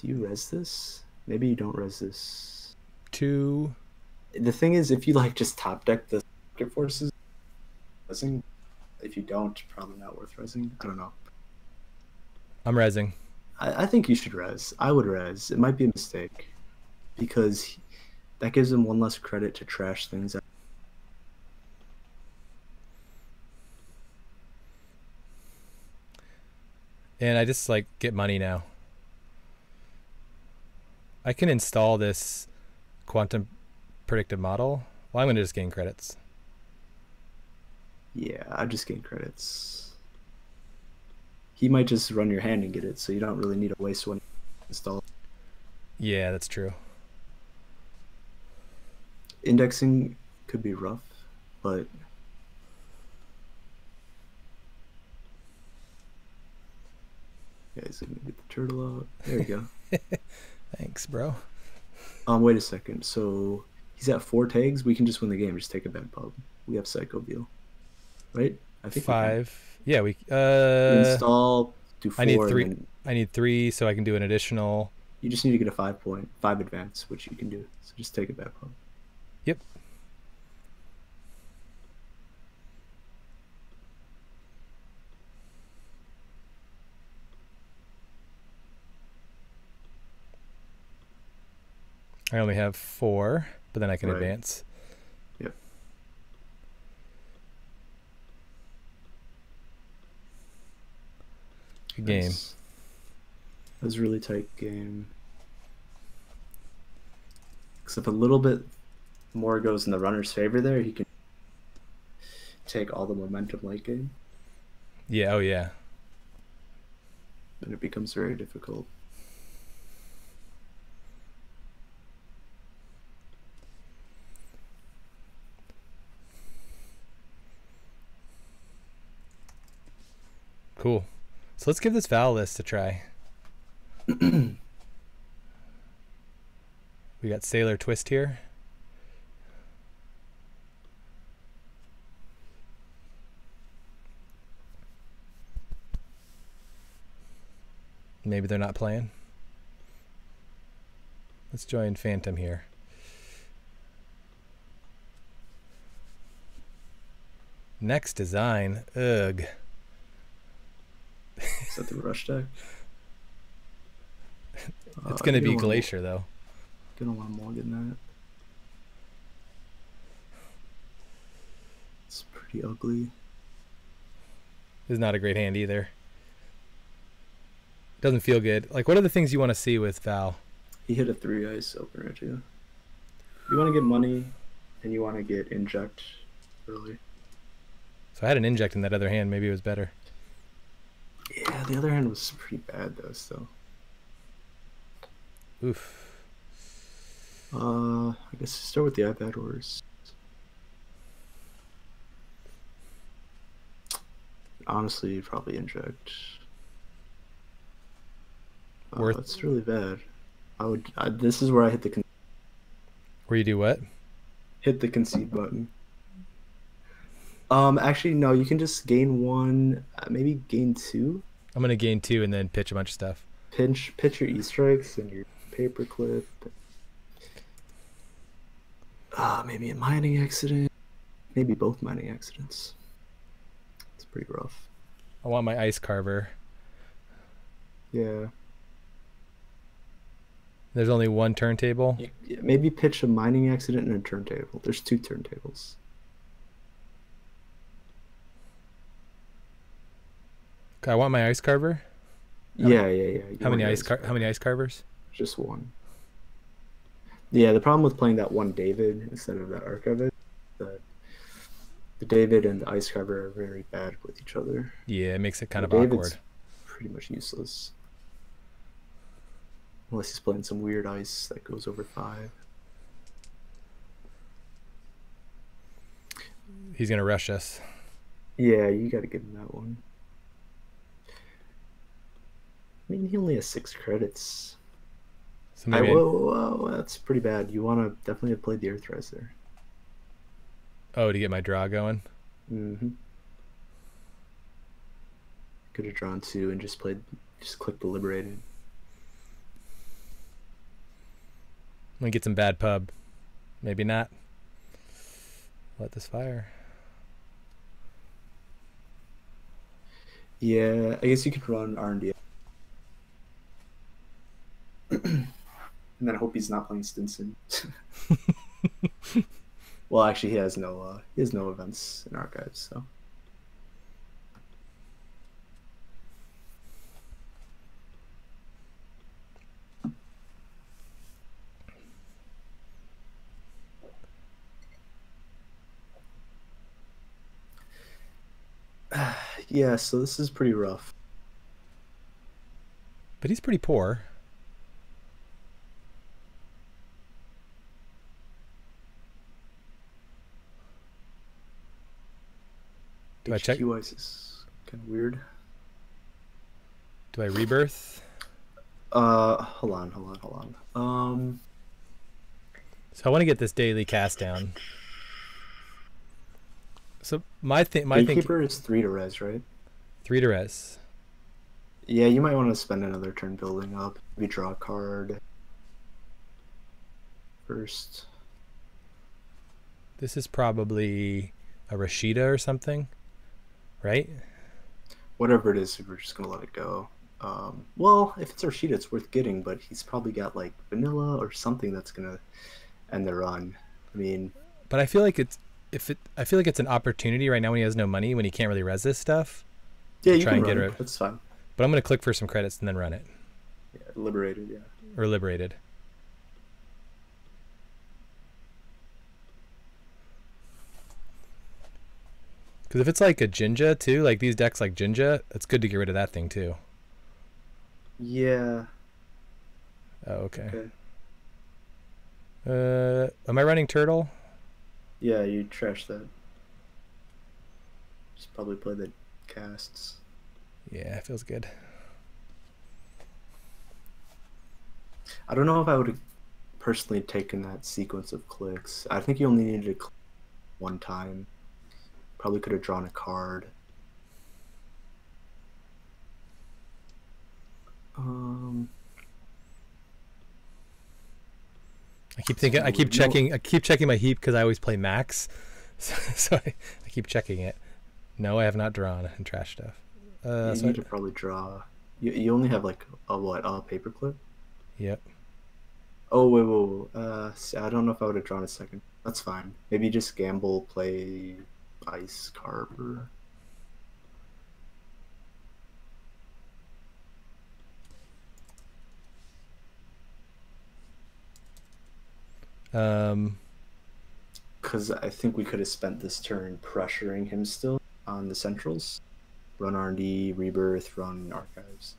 Do you res this? Maybe you don't res this. 2. The thing is, if you like just top deck the Circuit Forces, resing. If you don't, probably not worth resing. I don't know. I'm resing. I think you should res. I would res. It might be a mistake because that gives him one less credit to trash things out. And I just like get money now. I can install this quantum predictive model. Well, I'm going to just gain credits. Yeah, I just gain credits. He might just run your hand and get it, so you don't really need to waste one install. Yeah, that's true. Indexing could be rough, but yeah, he's gonna get the turtle out. There you go. Thanks, bro. Wait a second. So he's at 4 tags. We can just win the game. Just take a bad pub. We have Psycho Veal, right? I think 5. Yeah, we install. Do 4. I need 3. And I need 3 so I can do an additional. you just need to get a 5 advance, which you can do. So just take a bad pub. Yep. I only have 4, but then I can advance. Yep. Good game. Nice. That was a really tight game. Except a little bit more goes in the runner's favor there. He can take all the momentum late game. Yeah, oh yeah. And it becomes very difficult. Cool. So let's give this Val list a try. We got Sailor Twist here. Maybe they're not playing. Let's join Phantom here. Next design. Ugh. Is that the rush deck? It's going to be Glacier, though. Gonna want more than that. It's pretty ugly. It's not a great hand either. Doesn't feel good. Like, what are the things you want to see with Val? He hit a 3 ice opener too. You want to get money, and you want to get inject early. So I had an inject in that other hand. Maybe it was better. Yeah, the other hand was pretty bad though. Still. Oof. I guess start with the iPad orders. Honestly, probably inject. It's really bad. This is where I hit the. Where you do what? Hit the concede button. Actually, no. You can just gain 1, maybe gain 2. I'm gonna gain 2 and then pitch a bunch of stuff. Pitch your E-strikes and your paperclip. Maybe a mining accident. Maybe both mining accidents. It's pretty rough. I want my ice carver. Yeah. There's only 1 turntable. Maybe pitch a mining accident and a turntable. There's 2 turntables. I want my ice carver. Yeah. How many ice carvers? Just 1. Yeah, the problem with playing that one David instead of that Archivist, that the David and the ice carver are very bad with each other. Yeah, it makes it kind of David's awkward. Pretty much useless. Unless he's playing some weird ice that goes over 5. He's going to rush us. Yeah, you got to give him that one. I mean, he only has 6 credits. So maybe whoa, that's pretty bad. You want to definitely play the Earthrise there. Oh, to get my draw going? Mm-hmm. Could have drawn 2 and just click the Liberated. I'm gonna get some bad pub. Maybe not. Let this fire. Yeah, I guess you could run R&D. And then I hope he's not playing Stinson. Well, actually, he has no events in archives, so. Yeah, so this is pretty rough. But he's pretty poor. Do I check? HQ Ice is kind of weird. Do I rebirth? Hold on. So I want to get this daily cast down. So my Gatekeeper is 3 to res, right? 3 to res. Yeah, you might want to spend another turn building up. Maybe draw a card first. This is probably a Rashida or something, right? Whatever it is, we're just gonna let it go. Well, if it's Rashida, it's worth getting, but he's probably got like vanilla or something that's gonna end the run. I mean, but I feel like I feel like it's an opportunity right now when he has no money, when he can't really res this stuff. yeah, you try can and run get it. rid. That's fine. But I'm gonna click for some credits and then run it. Yeah, liberated. Yeah. Or liberated. Because if it's like a Jinja too, like these decks like Jinja, it's good to get rid of that thing too. Yeah. Oh, okay. Am I running Turtle? Yeah, you trash that. Just probably play the casts. Yeah, it feels good. I don't know if I would have personally taken that sequence of clicks. I think you only needed to click one time. Probably could have drawn a card. I keep checking my heap because I always play max, so I keep checking it. No, I have not drawn and trash stuff. You need to probably draw. You only have like a paperclip? Yep. Oh wait. I don't know if I would have drawn a second. That's fine. Maybe just gamble, play Ice Carver. Because I think we could have spent this turn pressuring him still on the centrals. Run R&D, rebirth, run archives.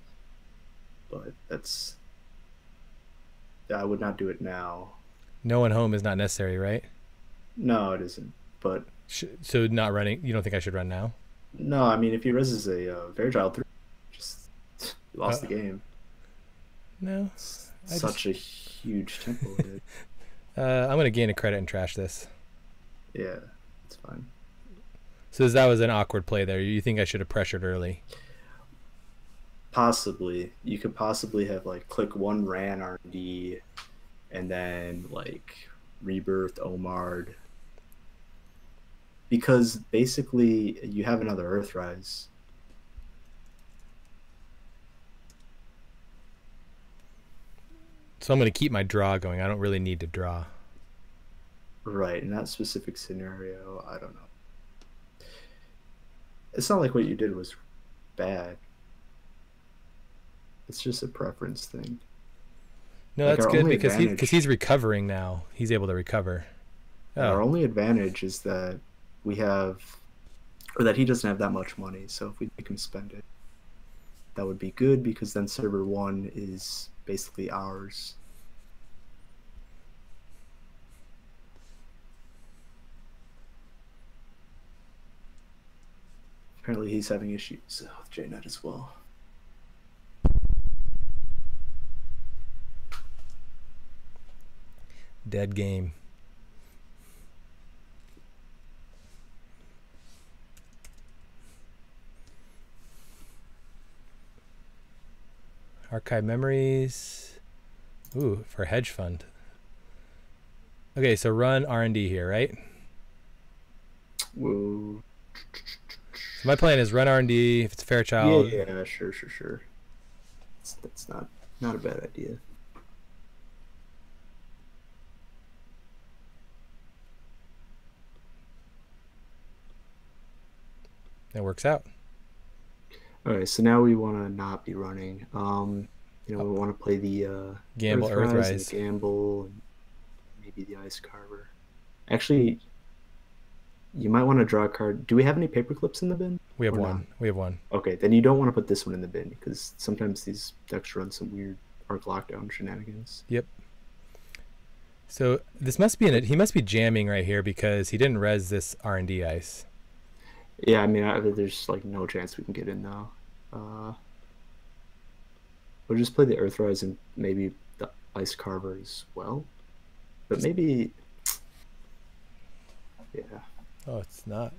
But I would not do it now. No one home is not necessary, right? No, it isn't. But so not running. You don't think I should run now? No, I mean if he reses a Fairchild 3, just lost the game. No, it's such a huge tempo hit. I'm gonna gain a credit and trash this. Yeah, it's fine. So that was an awkward play there. You think I should have pressured early? Possibly. You could possibly have like click one ran R&D and then like rebirth Omard. Because basically you have another Earthrise. So I'm going to keep my draw going. I don't really need to draw. Right. In that specific scenario, I don't know. It's not like what you did was bad. It's just a preference thing. No, like that's good because he's recovering now. He's able to recover. Our only advantage is that we have, or that he doesn't have that much money. So if we make him spend it, that would be good because then server 1 is basically ours. Apparently he's having issues with JNet as well. Dead game. Archive memories. Ooh, for hedge fund. Okay, so run R&D here, right? Whoa. So my plan is run R&D. If it's Yeah, Fairchild, yeah, sure, sure, sure. That's not a bad idea. it works out. All right, so now we want to not be running. Oh, We want to play the gamble, Earthrise and the Earthrise. Gamble and maybe the Ice Carver. Actually, you might want to draw a card. Do we have any paper clips in the bin We have or not? one. We have one. Okay, then you don't want to put this one in the bin because sometimes these decks run some weird arc lockdown shenanigans. Yep. So this must be he must be jamming right here because he didn't res this R&D ice. Yeah, I mean, there's like no chance we can get in now. We'll just play the Earthrise and maybe the Ice Carver as well. But maybe, yeah. Oh, it's not.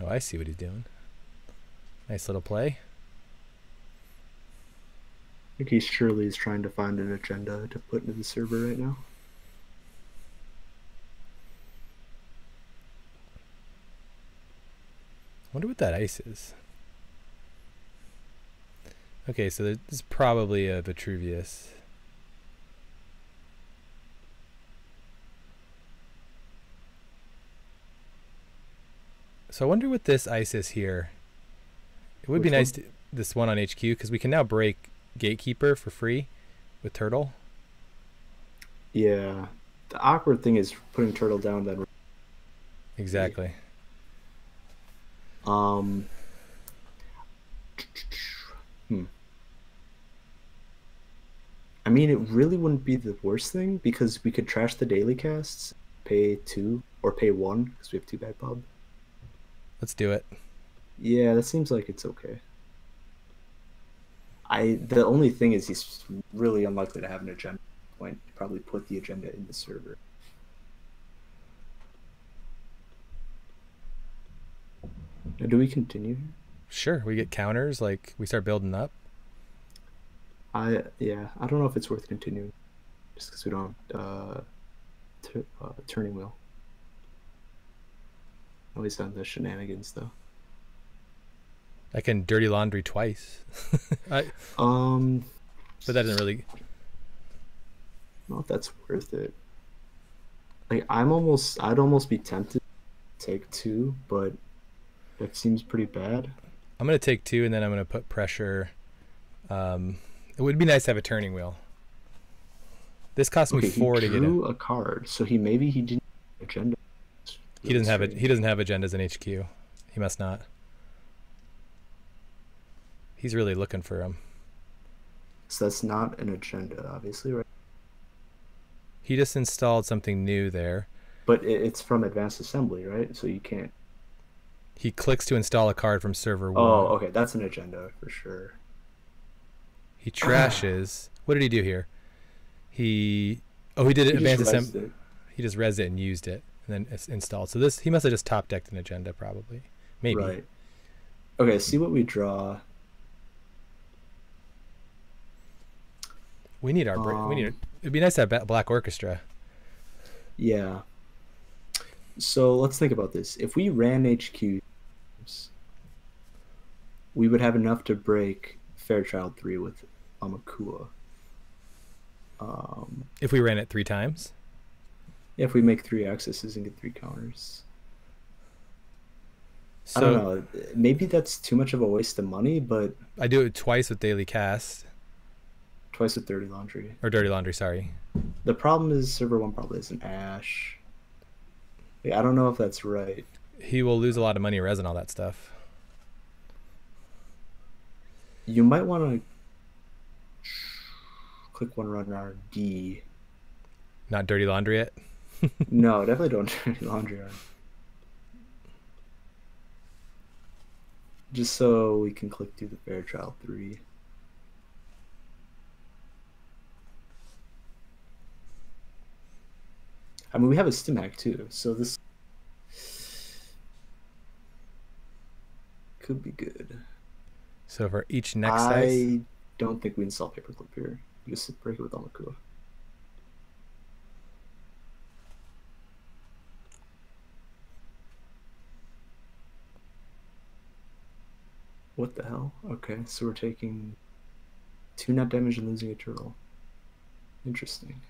Oh, I see what he's doing. Nice little play. I think he surely is trying to find an agenda to put into the server right now. I wonder what that ice is. Okay, so this is probably a Vitruvius. So I wonder what this ice is here. It would be nice to this one on HQ because we can now break Gatekeeper for free with Turtle. Yeah. The awkward thing is putting Turtle down then. Exactly. Hmm. I mean, it really wouldn't be the worst thing because we could trash the daily casts, pay 2 or pay 1 because we have 2 bad pub. Let's do it. Yeah, that seems like it's okay. The only thing is he's really unlikely to have an agenda point. Probably put the agenda in the server. Now, do we continue? Sure, we get counters, like we start building up. I don't know if it's worth continuing, just because we don't turning wheel. Always done the shenanigans though. I can dirty laundry twice. But that doesn't really. I don't know if that's worth it. Like I'd almost be tempted to take 2, but that seems pretty bad. I'm gonna take 2, and then I'm gonna put pressure. It would be nice to have a turning wheel. This cost me 4 to get He drew a card, so maybe he didn't have agenda. He doesn't have it. He doesn't have agendas in HQ. He must not. He's really looking for him. So that's not an agenda, obviously, right? He just installed something new there. But it's from Advanced Assembly, right? So you can't. He clicks to install a card from server 1. Oh, okay, that's an agenda for sure. He trashes. What did he do here? He did it Advanced Assembly. He just res it and used it, and then it's installed. So he must have just top decked an agenda, probably. Maybe. Right. Okay, see what we draw. We need our break. It'd be nice to have Black Orchestra. Yeah. So let's think about this. If we ran HQ, we would have enough to break Fairchild 3 with Amakua. If we ran it 3 times? Yeah, if we make 3 accesses and get 3 counters. So, I don't know. Maybe that's too much of a waste of money, but... I do it twice with Daily Cast. Twice with Dirty Laundry. Or Dirty Laundry, sorry. The problem is server 1 probably has an Ash. Yeah, I don't know if that's right. He will lose a lot of money res and all that stuff. You might want to click 1 run RD. Not Dirty Laundry it? No, definitely don't Dirty Laundry on. Just so we can click through the Fairchild 3. I mean, we have a Stimac too, so this could be good. So for each next dice, I don't think we install paperclip here. You just break it with Amakua. What the hell? Okay, so we're taking 2 net damage and losing a turtle. Interesting.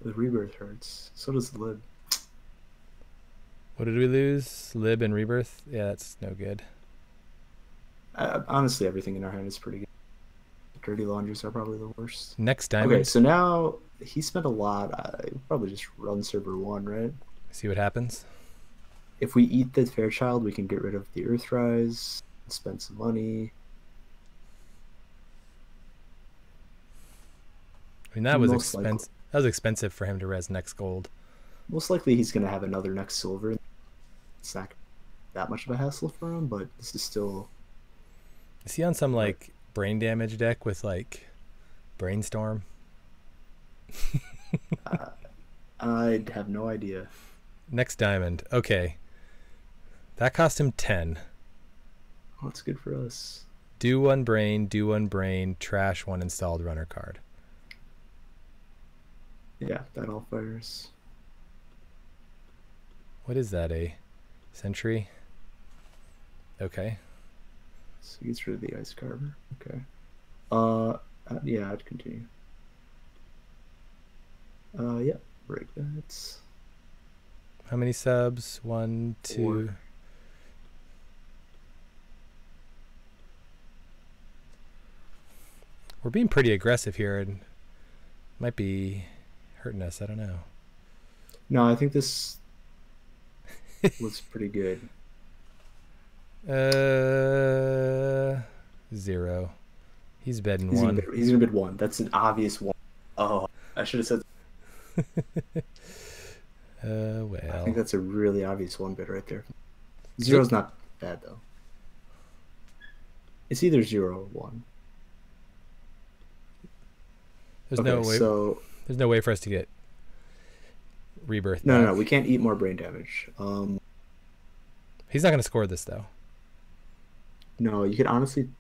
The rebirth hurts. So does Lib. what did we lose? Lib and rebirth? Yeah, that's no good. Honestly, everything in our hand is pretty good. Dirty laundries are probably the worst. Next diamond. Okay, so now he spent a lot. Probably just run server 1, right? See what happens. If we eat the Fairchild, we can get rid of the Earthrise, spend some money. I mean, that was expensive. That was expensive for him to res next gold. Most likely he's going to have another next silver. It's not that much of a hassle for him, but this is still... Is he on some, like, brain damage deck with, like, Brainstorm? I have no idea. Next diamond. Okay. That cost him 10. Oh, that's good for us. Do 1 brain, trash 1 installed runner card. Yeah, that all fires. What is that, a sentry? Okay. So he gets rid of the ice carver. Okay. Yeah, I'd continue. Yeah, break that. How many subs? 1, 2. 4. We're being pretty aggressive here and might be hurting us. I don't know. No, I think this looks pretty good. 0. He's betting He's 1. He's gonna bid 1. That's an obvious 1. Oh, I should have said. Well. I think that's a really obvious 1 bid right there. 0's not bad though. It's either 0 or 1. There's no way. So there's no way for us to get rebirth. No, we can't eat more brain damage. He's not going to score this though. No, you could honestly.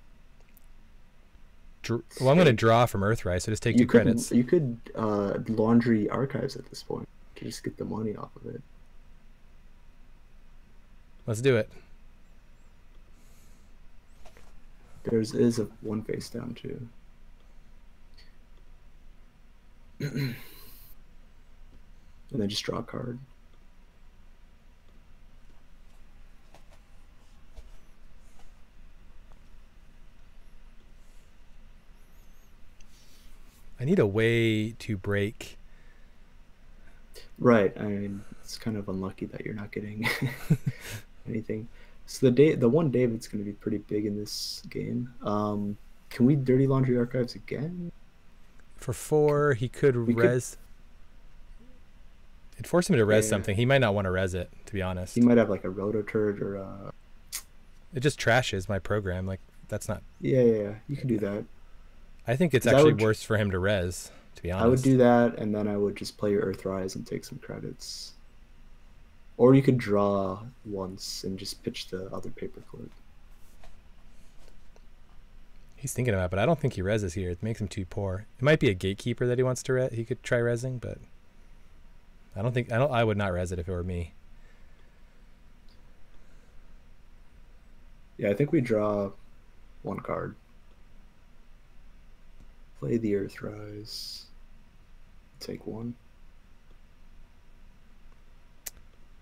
Well, I'm going to draw from Earthrise, so just take 2 credits. You could laundry archives at this point to just get the money off of it. Let's do it. Is a 1 face down too. And then just draw a card. I need a way to break. Right. I mean, it's kind of unlucky that you're not getting anything. So the one David's going to be pretty big in this game. Can we dirty laundry archives again? For 4, he could res. It'd force him to res something. He might not want to res it, to be honest. He might have like a rototurd or It just trashes my program. Like, that's not... Yeah. You can do that. I think it's actually worse for him to res, to be honest. I would do that, and then I would just play your Earthrise and take some credits. Or you could draw once and just pitch the other paperclip. He's thinking about it, but I don't think he reses here. It makes him too poor. It might be a gatekeeper that he wants to he could try resing, but I would not res it if it were me. Yeah, I think we draw 1 card. Play the Earthrise. Take 1.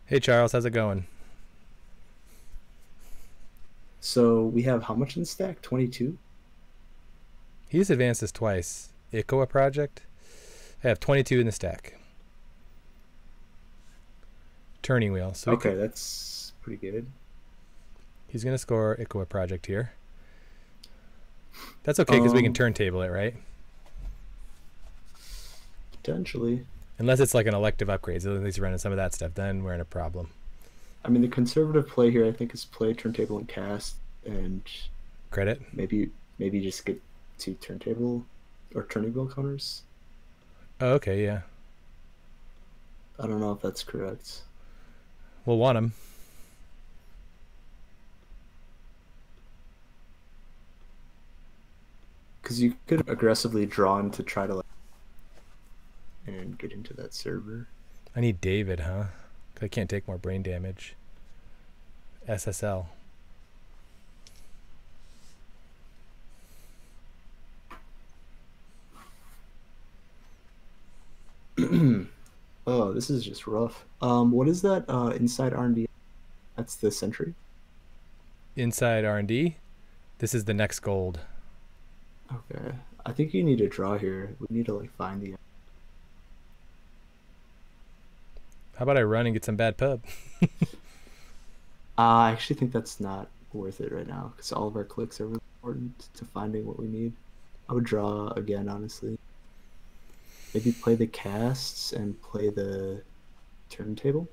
Hey Charles, how's it going? So we have how much in stack? 22? He's advanced this twice. Ikoa project. I have 22 in the stack. Turning wheel. So okay, that's pretty good. He's going to score Ikoa project here. That's okay because we can turntable it, right? Potentially. Unless it's like an elective upgrade. So at least running some of that stuff. Then we're in a problem. I mean, the conservative play here, I think, is play turntable and cast, and credit. Maybe just get 2 turntable or turning wheel counters. Oh, okay, yeah. I don't know if that's correct. We'll want him. Because you could aggressively draw him to try to like and get into that server. I need David, huh? 'Cause I can't take more brain damage. SSL. Oh, this is just rough. What is that? Inside R&D. That's the Sentry. Inside R&D. This is the next gold. Okay, I think you need to draw here. We need to like find the. How about I run and get some bad pub? I actually think that's not worth it right now because all of our clicks are really important to finding what we need. I would draw again, honestly. Maybe play the casts and play the turntable.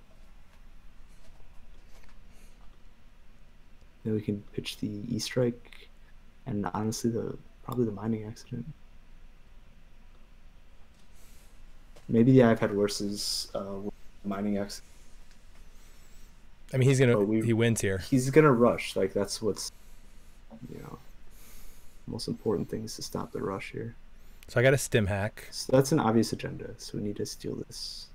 Then we can pitch the E-strike, and honestly, probably the mining accident. Maybe the I've had worse is mining accident. I mean, he wins here. He's gonna rush. Like that's what's, most important thing is to stop the rush here. So I got a stim hack. So that's an obvious agenda. So we need to steal this.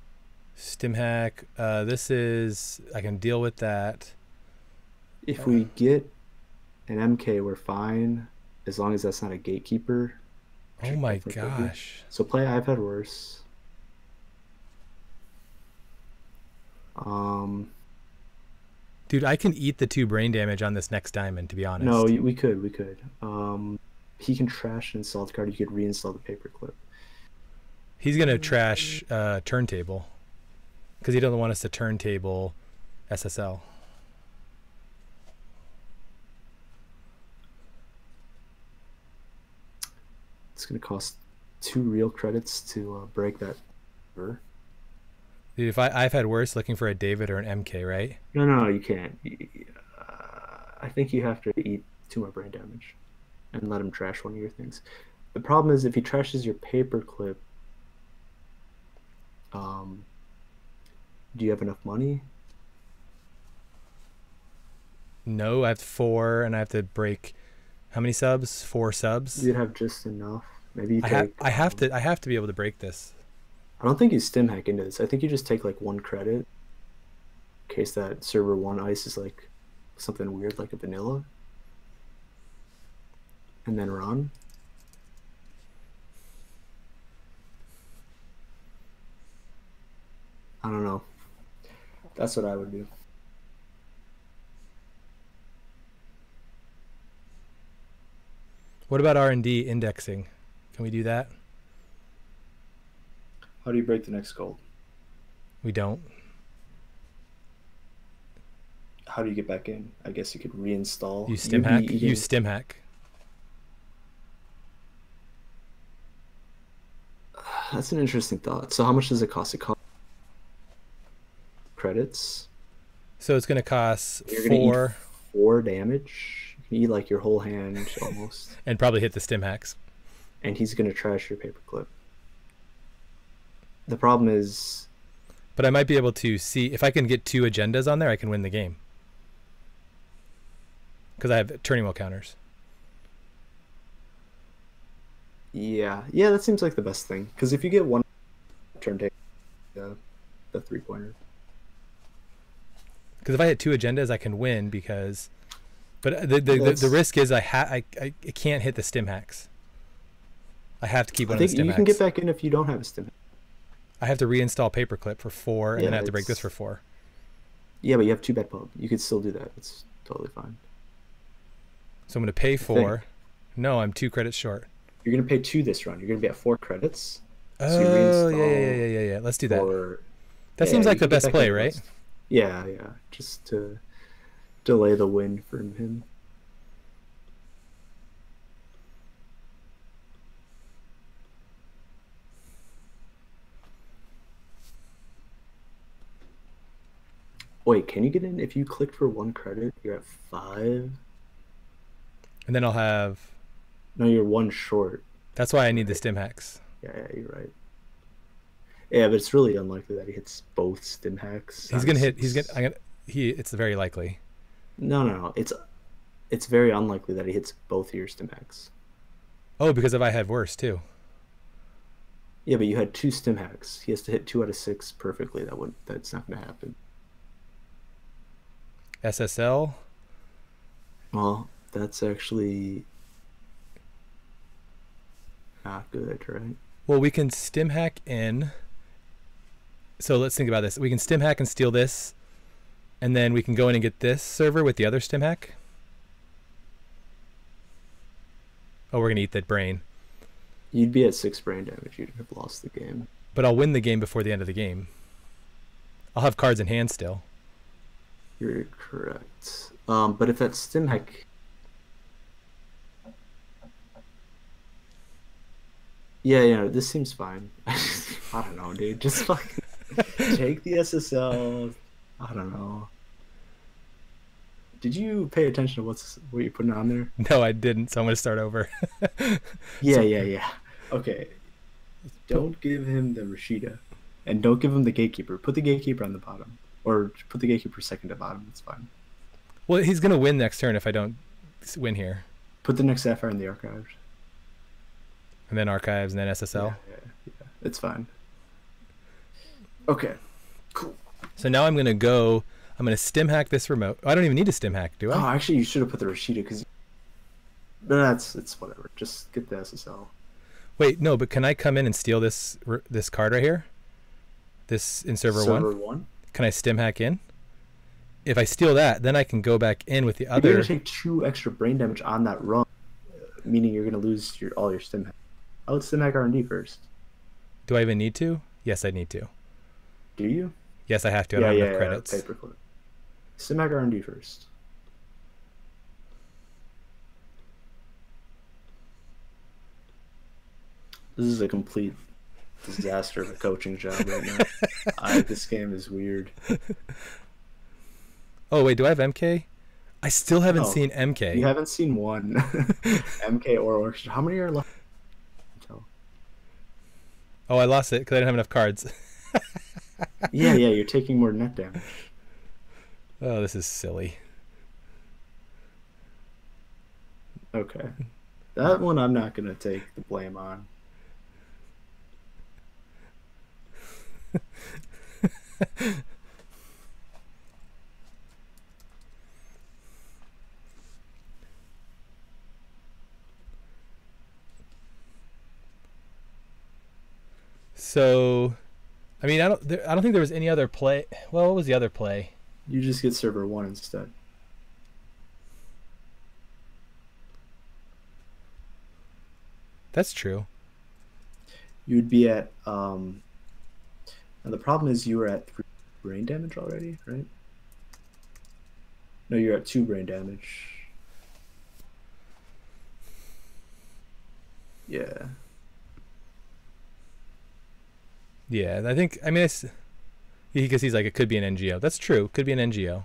Stim hack. This is, I can deal with that. If we get an MK, we're fine as long as that's not a gatekeeper. Oh my gosh. So play I've had worse. Dude, I can eat the 2 brain damage on this next diamond, to be honest. No, we could. He can trash an installed card. You could reinstall the paperclip. He's gonna trash turntable because he doesn't want us to turntable SSL. It's gonna cost 2 real credits to break that. Dude, if I've had worse looking for a David or an MK, right? No, you can't. I think you have to eat 2 more brain damage and let him trash one of your things. The problem is if he trashes your paperclip, do you have enough money? No, I have 4, and I have to break how many subs? 4 subs. You'd have just enough. Maybe you I have to be able to break this. I don't think you stim hack into this. I think you just take like 1 credit in case that server 1 ice is like something weird like a vanilla, and then run. I don't know. That's what I would do. What about R&D indexing? Can we do that? How do you break the next gold? We don't. How do you get back in? I guess you could reinstall. Use stim hack. Use stim hack. That's an interesting thought. So how much does it cost? It costs credits. So it's going to cost You're 4. Gonna eat 4 damage. You can eat like your whole hand almost. And probably hit the stim hacks. And he's going to trash your paperclip. The problem is... But I might be able to see... If I can get 2 agendas on there, I can win the game. Because I have turning wheel counters. Yeah, that seems like the best thing. Because if you get 1 turn take, the 3-pointer. Because if I hit 2 agendas, I can win because... But the risk is I can't hit the stim hacks. I have to keep one of the stim hacks. You can get back in if you don't have a stim hack. I have to reinstall paperclip for 4, and then I have to break this for 4. Yeah, but you have 2 bad pub. You could still do that. It's totally fine. So I'm going to pay 4. No, I'm 2 credits short. You're going to pay 2 this run. You're going to be at 4 credits. Oh, yeah. Let's do that. That seems like the best play, right? Yeah. Just to delay the win from him. Wait, can you get in? If you click for 1 credit, you're at 5. And then I'll have... No, you're 1 short. That's why I need the stim hacks. Yeah, you're right. Yeah, but it's really unlikely that he hits both stim hacks. He's gonna hit. He's gonna. I'm gonna. He. It's very likely. No. It's very unlikely that he hits both of your stim hacks. Oh, because if I had worse too. Yeah, but you had 2 stim hacks. He has to hit 2 out of 6 perfectly. That's not going to happen. SSL. Well, that's actually not good, right? Well, we can stim hack in. So let's think about this. We can stim hack and steal this, and then we can go in and get this server with the other stim hack. Oh, we're gonna eat that brain. You'd be at 6 brain damage. You'd have lost the game. But I'll win the game before the end of the game. I'll have cards in hand still. You're correct. But if that stim hack... Yeah, this seems fine. I don't know, dude. Just fucking take the SSL. I don't know. Did you pay attention to what you're putting on there? No, I didn't, so I'm going to start over. Yeah. Okay. Don't give him the Rashida. And don't give him the Gatekeeper. Put the Gatekeeper on the bottom. Or put the Gatekeeper second to bottom. It's fine. Well, he's going to win next turn if I don't win here. Put the next Sapphire in the Archives. And then Archives and then SSL? Yeah. It's fine. Okay. Cool. So now I'm going to go... I'm going to stim hack this remote. I don't even need to stim hack, do I? Oh, actually, you should have put the Rashida because... it's whatever. Just get the SSL. Wait, no, but can I come in and steal this card right here? This in server 1? Server 1? Can I stim hack in? If I steal that, then I can go back in with the other... You're going to take 2 extra brain damage on that run, meaning you're going to lose all your stim hack. I would stim hack R&D first. Do I even need to? Yes, I need to. Do you? Yes, I have to. I don't have enough credits. Paperclip. Stim hack R&D first. This is a complete disaster of a coaching job right now. This game is weird. Oh, wait, do I have MK? I still haven't seen MK. You haven't seen one. MK or Orchestra. How many are left? Oh, I lost it because I didn't have enough cards. Yeah, you're taking more net damage. Oh, this is silly. Okay. That one I'm not going to take the blame on. So, I mean, I don't think there was any other play. Well, what was the other play? You just get server 1 instead. That's true. You'd be at now the problem is you were at 3 brain damage already, right? No, you're at 2 brain damage. Yeah. Yeah, I think, I mean, it's because he's like, it could be an NGO. That's true. Could be an NGO.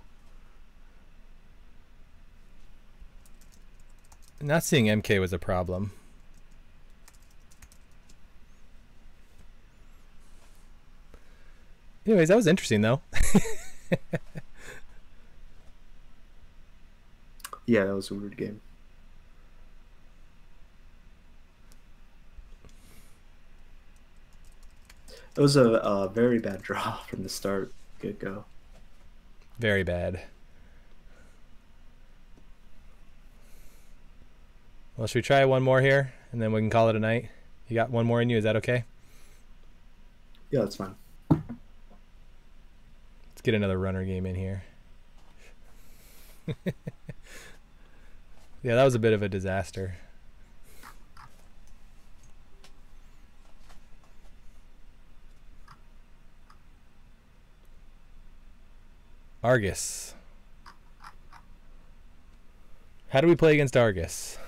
Not seeing MK was a problem. Anyways, that was interesting, though. Yeah, that was a weird game. It was a very bad draw from the start. Get go. Very bad. Well, should we try one more here, and then we can call it a night? You got one more in you? Is that okay? Yeah, that's fine. Let's get another runner game in here. Yeah, that was a bit of a disaster. Argus. How do we play against Argus?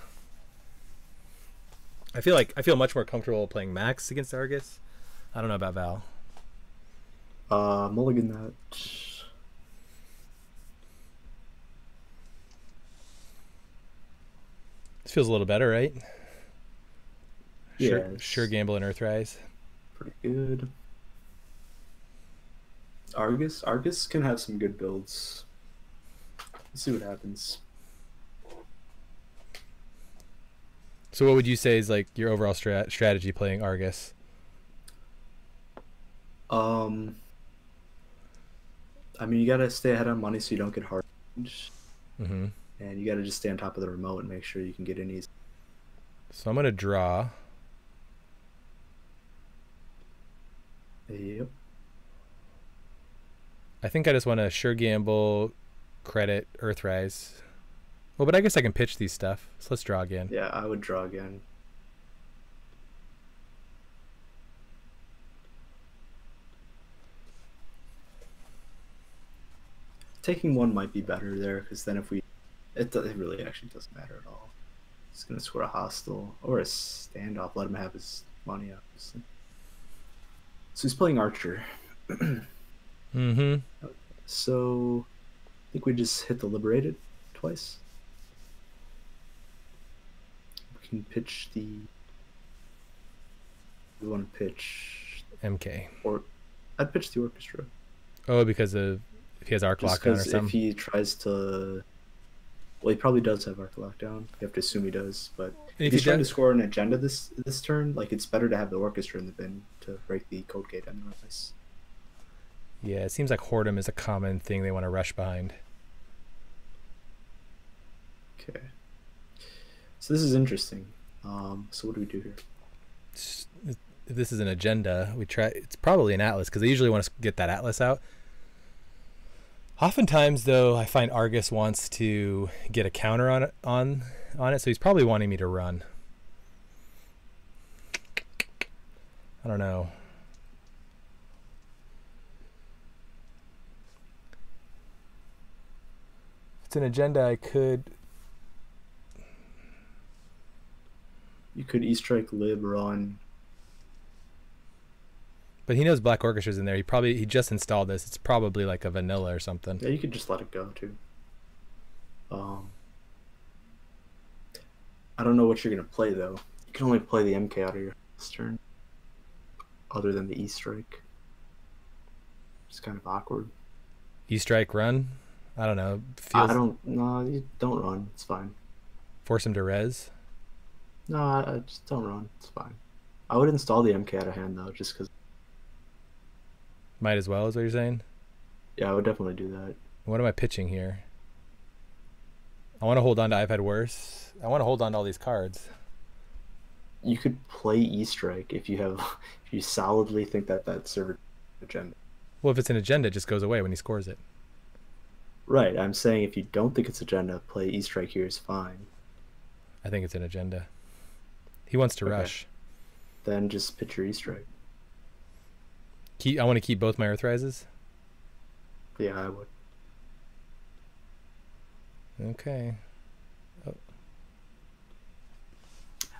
I feel much more comfortable playing Max against Argus. I don't know about Val. Mulligan that. This feels a little better, right? Yeah. Sure gamble and Earthrise. Pretty good. Argus can have some good builds. Let's see what happens. So what would you say is like your overall strategy playing Argus? Um, I mean, you gotta stay ahead on money so you don't get hard, Mm-hmm. and you gotta just stay on top of the remote and make sure you can get in easy. So I'm gonna draw. Yep. I think I just want to sure gamble, credit, Earthrise. Well, but I guess I can pitch these stuff. So let's draw again. Yeah, I would draw again. Taking one might be better there, because then if we... It really actually doesn't matter at all. He's going to score a hostile or a standoff. Let him have his money, obviously. So he's playing Archer. Mm-hmm. So I think we just hit the Liberated twice. We can pitch the... We want to pitch... MK. Or I'd pitch the Orchestra. Oh, because of if he has arc Just lockdown or because something. if he tries to... Well, he probably does have arc lockdown. You have to assume he does, but if he's trying to score an agenda this turn, like it's better to have the Orchestra in the bin to break the code gate anyways. Yeah, it seems like Whoredom is a common thing they want to rush behind. Okay. So this is interesting. So what do we do here? If this is an agenda, we try. It's probably an Atlas because they usually want to get that Atlas out. Oftentimes, though, I find Argus wants to get a counter on it, so he's probably wanting me to run. I don't know. If it's an agenda, I could. You could E-Strike Lib run. But he knows Black Orchestra's in there. He just installed this. It's probably like a vanilla or something. Yeah, you could just let it go too. I don't know what you're gonna play though. You can only play the MK out of your turn, other than the E-Strike. It's kind of awkward. E-Strike run? I don't know. No, you don't run. It's fine. Force him to res? No, I just don't run. It's fine. I would install the MK out of hand though, just because. Might as well, is what you're saying? Yeah, I would definitely do that. What am I pitching here? I want to hold on to I've Had Worse. I want to hold on to all these cards. You could play E-Strike if you solidly think that server agenda. Well, if it's an agenda, it just goes away when he scores it. Right, I'm saying if you don't think it's agenda, play E-Strike here is fine. I think it's an agenda. He wants to rush. Then just pitch your E-Strike. I want to keep both my Earthrises? Yeah, I would. Okay. Oh.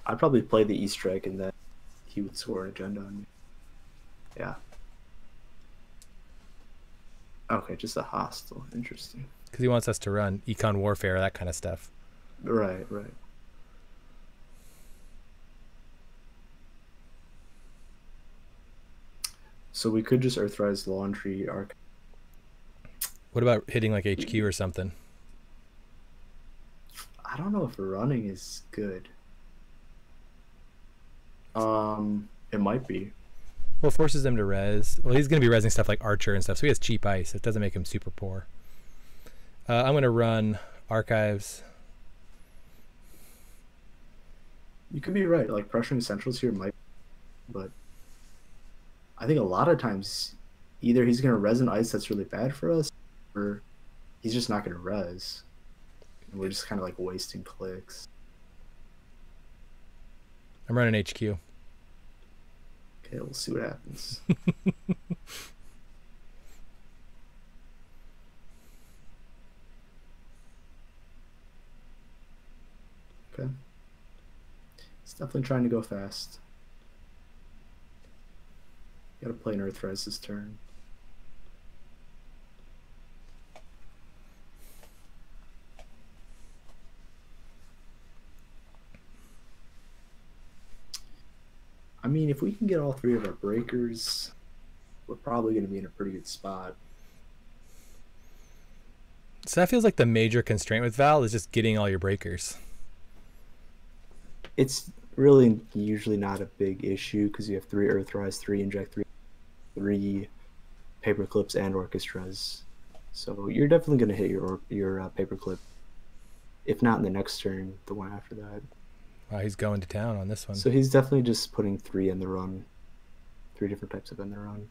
I'd probably play the E-Strike and then he would score an agenda on me. Yeah. Okay, just a hostile. Interesting. Because he wants us to run Econ Warfare, that kind of stuff. Right. So we could just Earthrise Laundry Arc. What about hitting like HQ or something? I don't know if running is good. It might be. Well, it forces him to res. Well, he's going to be resing stuff like Archer and stuff, so he has cheap ice. It doesn't make him super poor. I'm going to run Archives. You could be right. Like, pressuring Centrals here might... But I think a lot of times, either he's going to res an ice that's really bad for us, or he's just not going to res. And we're just kind of, like, wasting clicks. I'm running HQ. Okay, we'll see what happens. Okay. He's definitely trying to go fast. Gotta play an Earthrise this turn. I mean, if we can get all three of our breakers, we're probably going to be in a pretty good spot. So that feels like the major constraint with Val is just getting all your breakers. It's really usually not a big issue because you have 3 Earthrise, 3 Inject, 3 paper clips, and orchestras. So you're definitely going to hit your paper clip. If not in the next turn, the one after that. Wow, he's going to town on this one. So he's definitely just putting 3 in the run. 3 different types of in the run.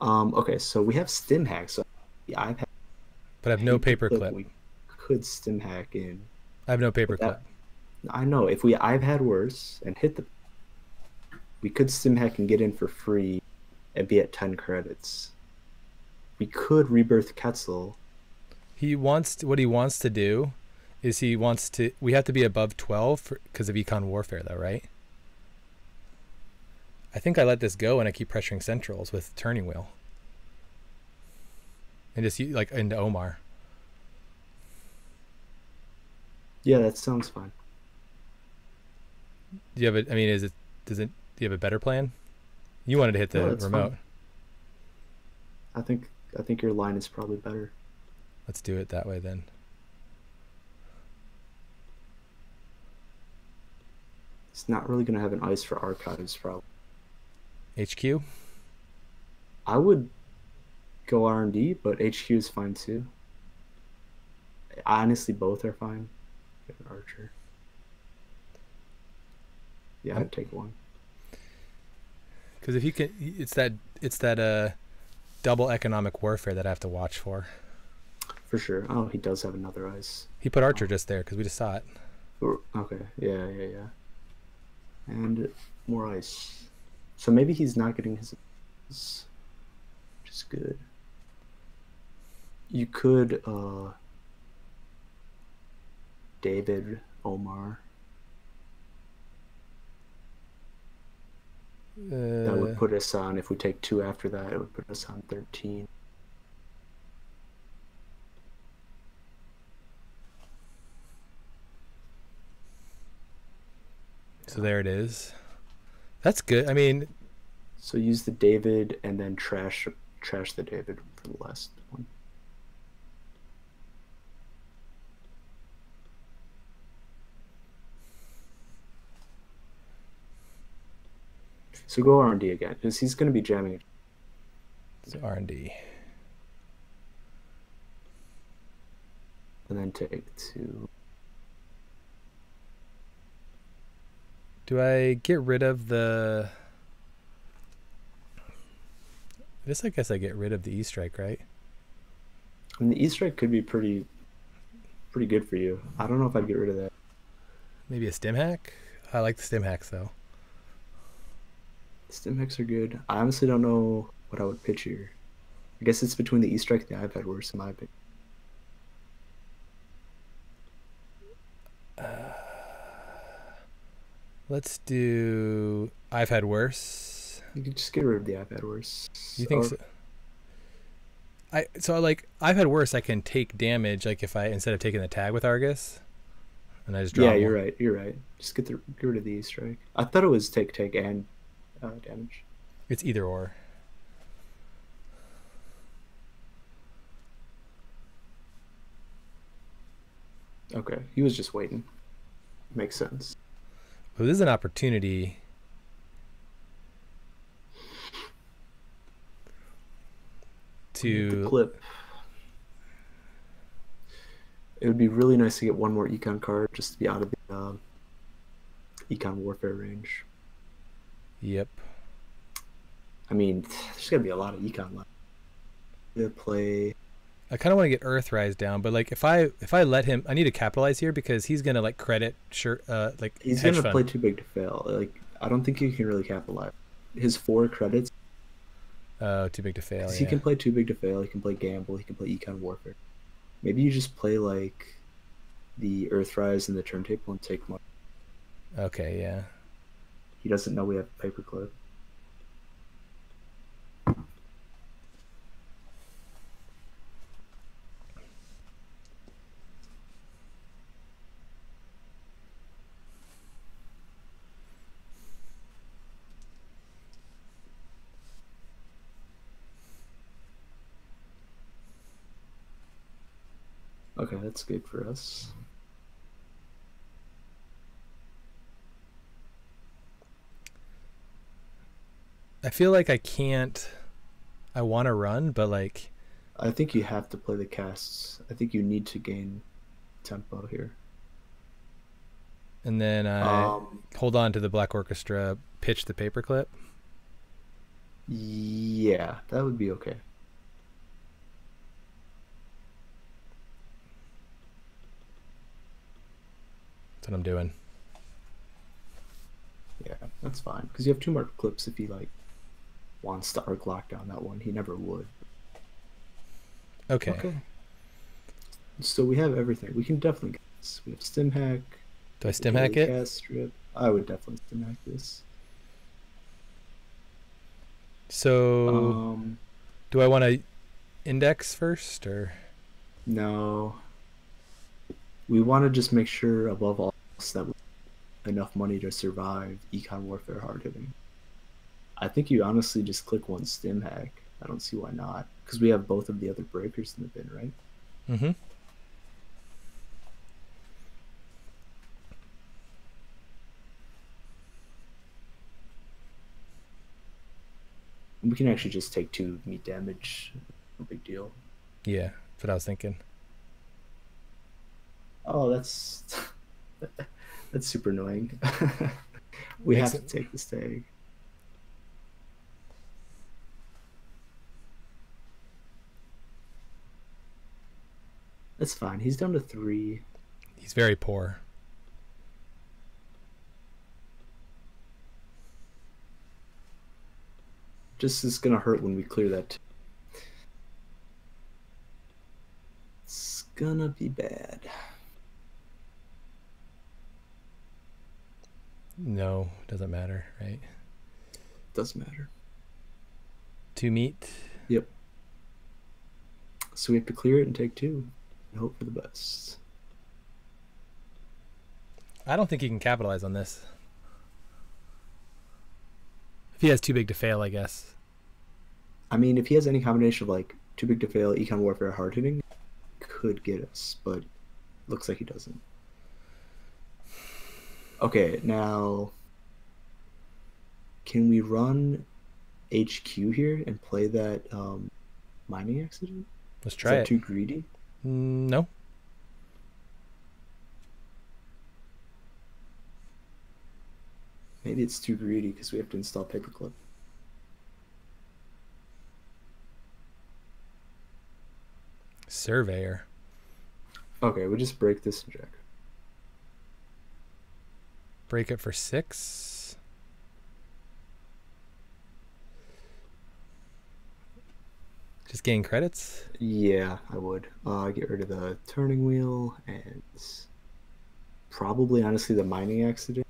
Okay, so we have stim hack. So the iPad, but I have no paper clip. We could stim hack in. I have no paper clip. I know. If I've had worse and hit we could stim hack and get in for free and be at 10 credits. We could rebirth Quetzal. What he wants to do is we have to be above 12 because of Econ Warfare though, right? I think I let this go and I keep pressuring centrals with turning wheel. And just like into Omar. Yeah, that sounds fine. Do you have do you have a better plan? You wanted to hit the remote. Fine. I think your line is probably better. Let's do it that way then. It's not really going to have an ice for archives, probably. HQ? I would go R&D, but HQ is fine too. Honestly, both are fine. Archer. Yeah, I'd take one. Because if you can, it's that double economic warfare that I have to watch for. For sure. Oh, he does have another ice. He put Archer just there because we just saw it. Okay. Yeah. And more ice. So maybe he's not getting his, which is good. You could David, Omar. That would put us on, if we take 2 after that, it would put us on 13. So there it is. That's good. I mean, so use the David and then trash the David for the last one. So go R&D again, because he's going to be jamming. So R&D. And then take 2. Do I get rid of the... I guess I get rid of the E-Strike, right? I mean, the E-Strike could be pretty good for you. I don't know if I'd get rid of that. Maybe a stim hack? I like the stim hacks, though. Stim hacks are good. I honestly don't know what I would pitch here. I guess it's between the E-Strike and the iPad worse, in my opinion. Let's do I've had worse. You could just get rid of the I've had worse. You think so? I've had worse. I can take damage, like if I instead of taking the tag with Argus, and I just draw. Yeah, you're right. You're right. Just get rid of the E-Strike. I thought it was take and damage. It's either or. Okay, he was just waiting. Makes sense. Well, this is an opportunity. To the clip. It would be really nice to get one more Econ card just to be out of the Econ Warfare range. Yep. I mean, there's gonna be a lot of Econ left. To play. I kind of want to get Earthrise down, but like if I let him, I need to capitalize here because he's gonna like credit like he's gonna play too big to fail. Like I don't think you can really capitalize. His 4 credits. Oh, too big to fail. Yeah. He can play too big to fail. He can play Gamble. He can play Econ Warfare. Maybe you just play like the Earthrise and the turntable and take money. Okay, yeah. He doesn't know we have a paperclip. Okay, that's good for us. I feel like I can't. I want to run, but like, I think you have to play the casts. I think you need to gain tempo here. and then I Um, hold on to the Black Orchestra, pitch the paperclip. yeah, that would be okay. That's what I'm doing. Yeah, that's fine because you have two more clips if he like wants to arc lock down that one. He never would. Okay. Okay, so we have everything. We can definitely get this. We have stim hack. Do I The stim daily hack it? cast strip. I would definitely stim hack this. So, Um, do I want to index first or? no, we want to just make sure above all else that we have enough money to survive Econ Warfare hard hitting. I think you honestly just click one stim hack. I don't see why not because we have both of the other breakers in the bin, right? Mm-hmm. We can actually just take two meat damage. No big deal. Yeah, that's what I was thinking. Oh, that's that's super annoying. We Makes have it. to take this tag. That's fine. He's down to 3. He's very poor. Just is gonna hurt when we clear that. It's gonna be bad. No, doesn't matter, right? Doesn't matter. 2 meat. Yep. So we have to clear it and take 2 and hope for the best. I don't think he can capitalize on this. If he has too big to fail, I guess. I mean, if he has any combination of like too big to fail, Econ Warfare, hard hitting, could get us, but looks like he doesn't. Okay, now can we run HQ here and play that mining accident? Let's Is try that it. too greedy? No. Maybe it's too greedy because we have to install paperclip. Surveyor. Okay, we just break this and check. Break it for 6. Just gain credits. Yeah, I would. Get rid of the turning wheel and probably, honestly, the mining accident.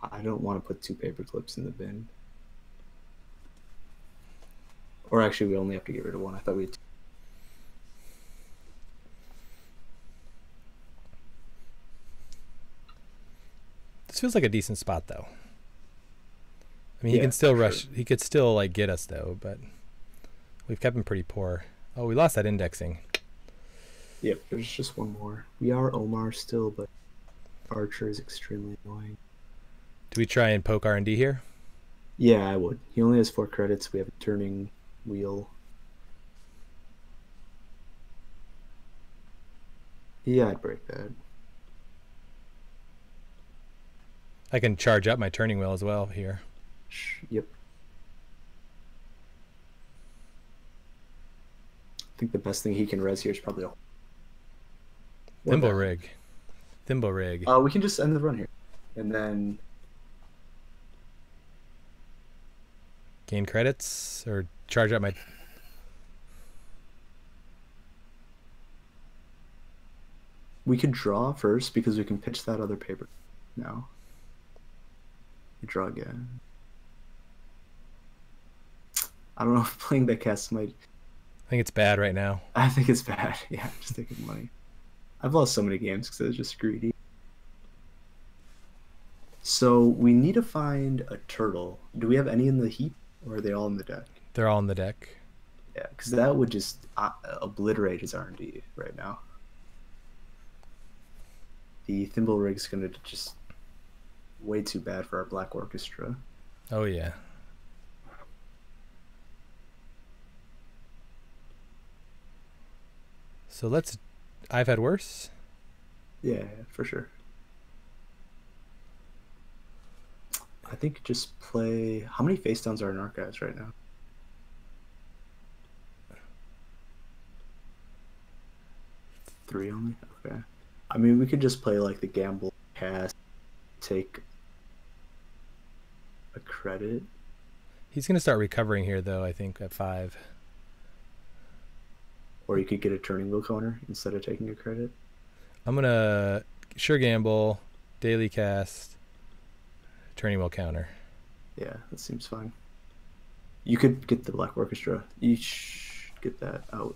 I don't want to put 2 paper clips in the bin. Or actually, we only have to get rid of 1. I thought we had 2. This feels like a decent spot, though. I mean, he Yeah, can still for rush. sure. He could still like get us though, but we've kept him pretty poor. Oh, we lost that indexing. Yep, there's just 1 more. We are Omar still, but Archer is extremely annoying. Do we try and poke R&D here? Yeah, I would. He only has 4 credits. We have a turning wheel. Yeah, I'd break that. I can charge up my turning wheel as well here. Yep. I think the best thing he can res here is probably a Thimble rig. Thimble rig. We can just end the run here, and then Gain credits or charge up my. we could draw first because we can pitch that other paper now. We draw again. I don't know if playing that cast might. I think it's bad right now. I think it's bad. Yeah, just taking money. I've lost so many games because I was just greedy. So we need to find a turtle. Do we have any in the heap, or are they all in the deck? They're all on the deck. Yeah, because that would just obliterate his R&D right now. The thimble rig's going to just way too bad for our Black Orchestra. Oh, yeah. So I've had worse. Yeah, for sure. I think just play. How many face downs are in archives right now? Three only? Okay. I mean, we could just play like the gamble cast, take a credit. He's going to start recovering here, though, I think, at 5. Or you could get a turning wheel counter instead of taking a credit. I'm going to sure gamble, daily cast, turning wheel counter. Yeah, that seems fine. You could get the Black Orchestra. You should get that out.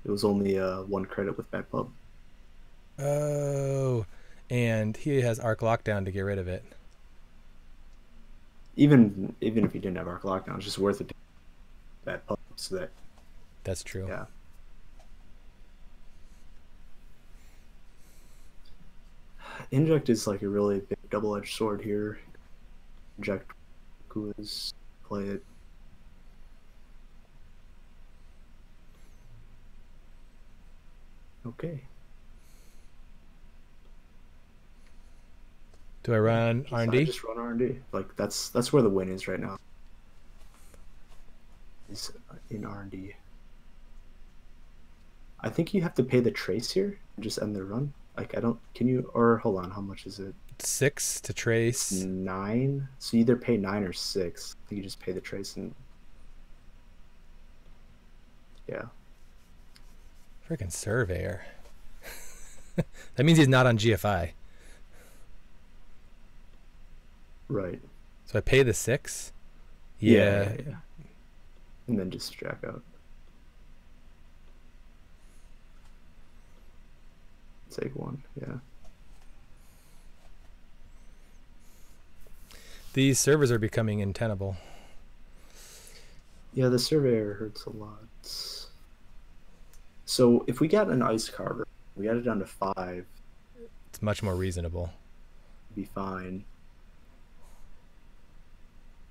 It was only 1 credit with bad pub. Oh, and he has Arc Lockdown to get rid of it. Even if you didn't have Arc Lockdown, it's just worth it. Bad pub, so that. That's true. Yeah. Inject is like a really big double-edged sword here. Inject, Kuas, play it. Okay. Do I run R&D? I just run R&D. Like that's where the win is right now. Is in R&D. I think you have to pay the trace here and just end the run. Like I don't. Can you? Or hold on. How much is it? 6 to trace. 9. So you either pay 9 or 6. I think you just pay the trace and. Yeah. Freaking surveyor. That means he's not on GFI. Right. So I pay the 6. Yeah. And then just jack out. Take 1. Yeah. These servers are becoming untenable. Yeah, the surveyor hurts a lot. So if we got an ice carver, we got it down to 5. It's much more reasonable. Be fine.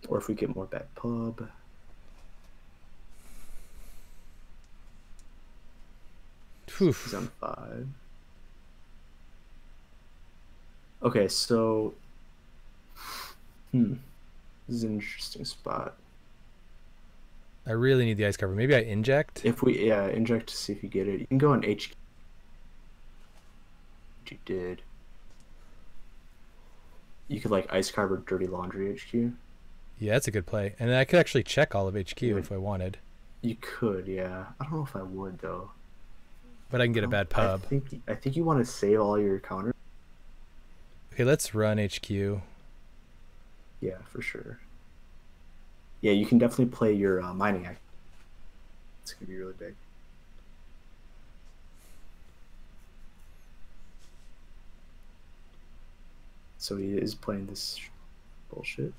Or if we get more bad pub. Oof. He's on 5. Okay, so this is an interesting spot. I really need the ice cover. Maybe I inject. If we inject to see if you get it. You can go on HQ. Which you did. You could like ice carver dirty laundry HQ. Yeah, that's a good play. And I could actually check all of HQ if I wanted. You could, yeah. I don't know if I would though. But I can get a bad pub. I think you want to save all your counters. Okay, let's run HQ. Yeah, for sure. Yeah, you can definitely play your mining act. It's gonna be really big. So he is playing this bullshit.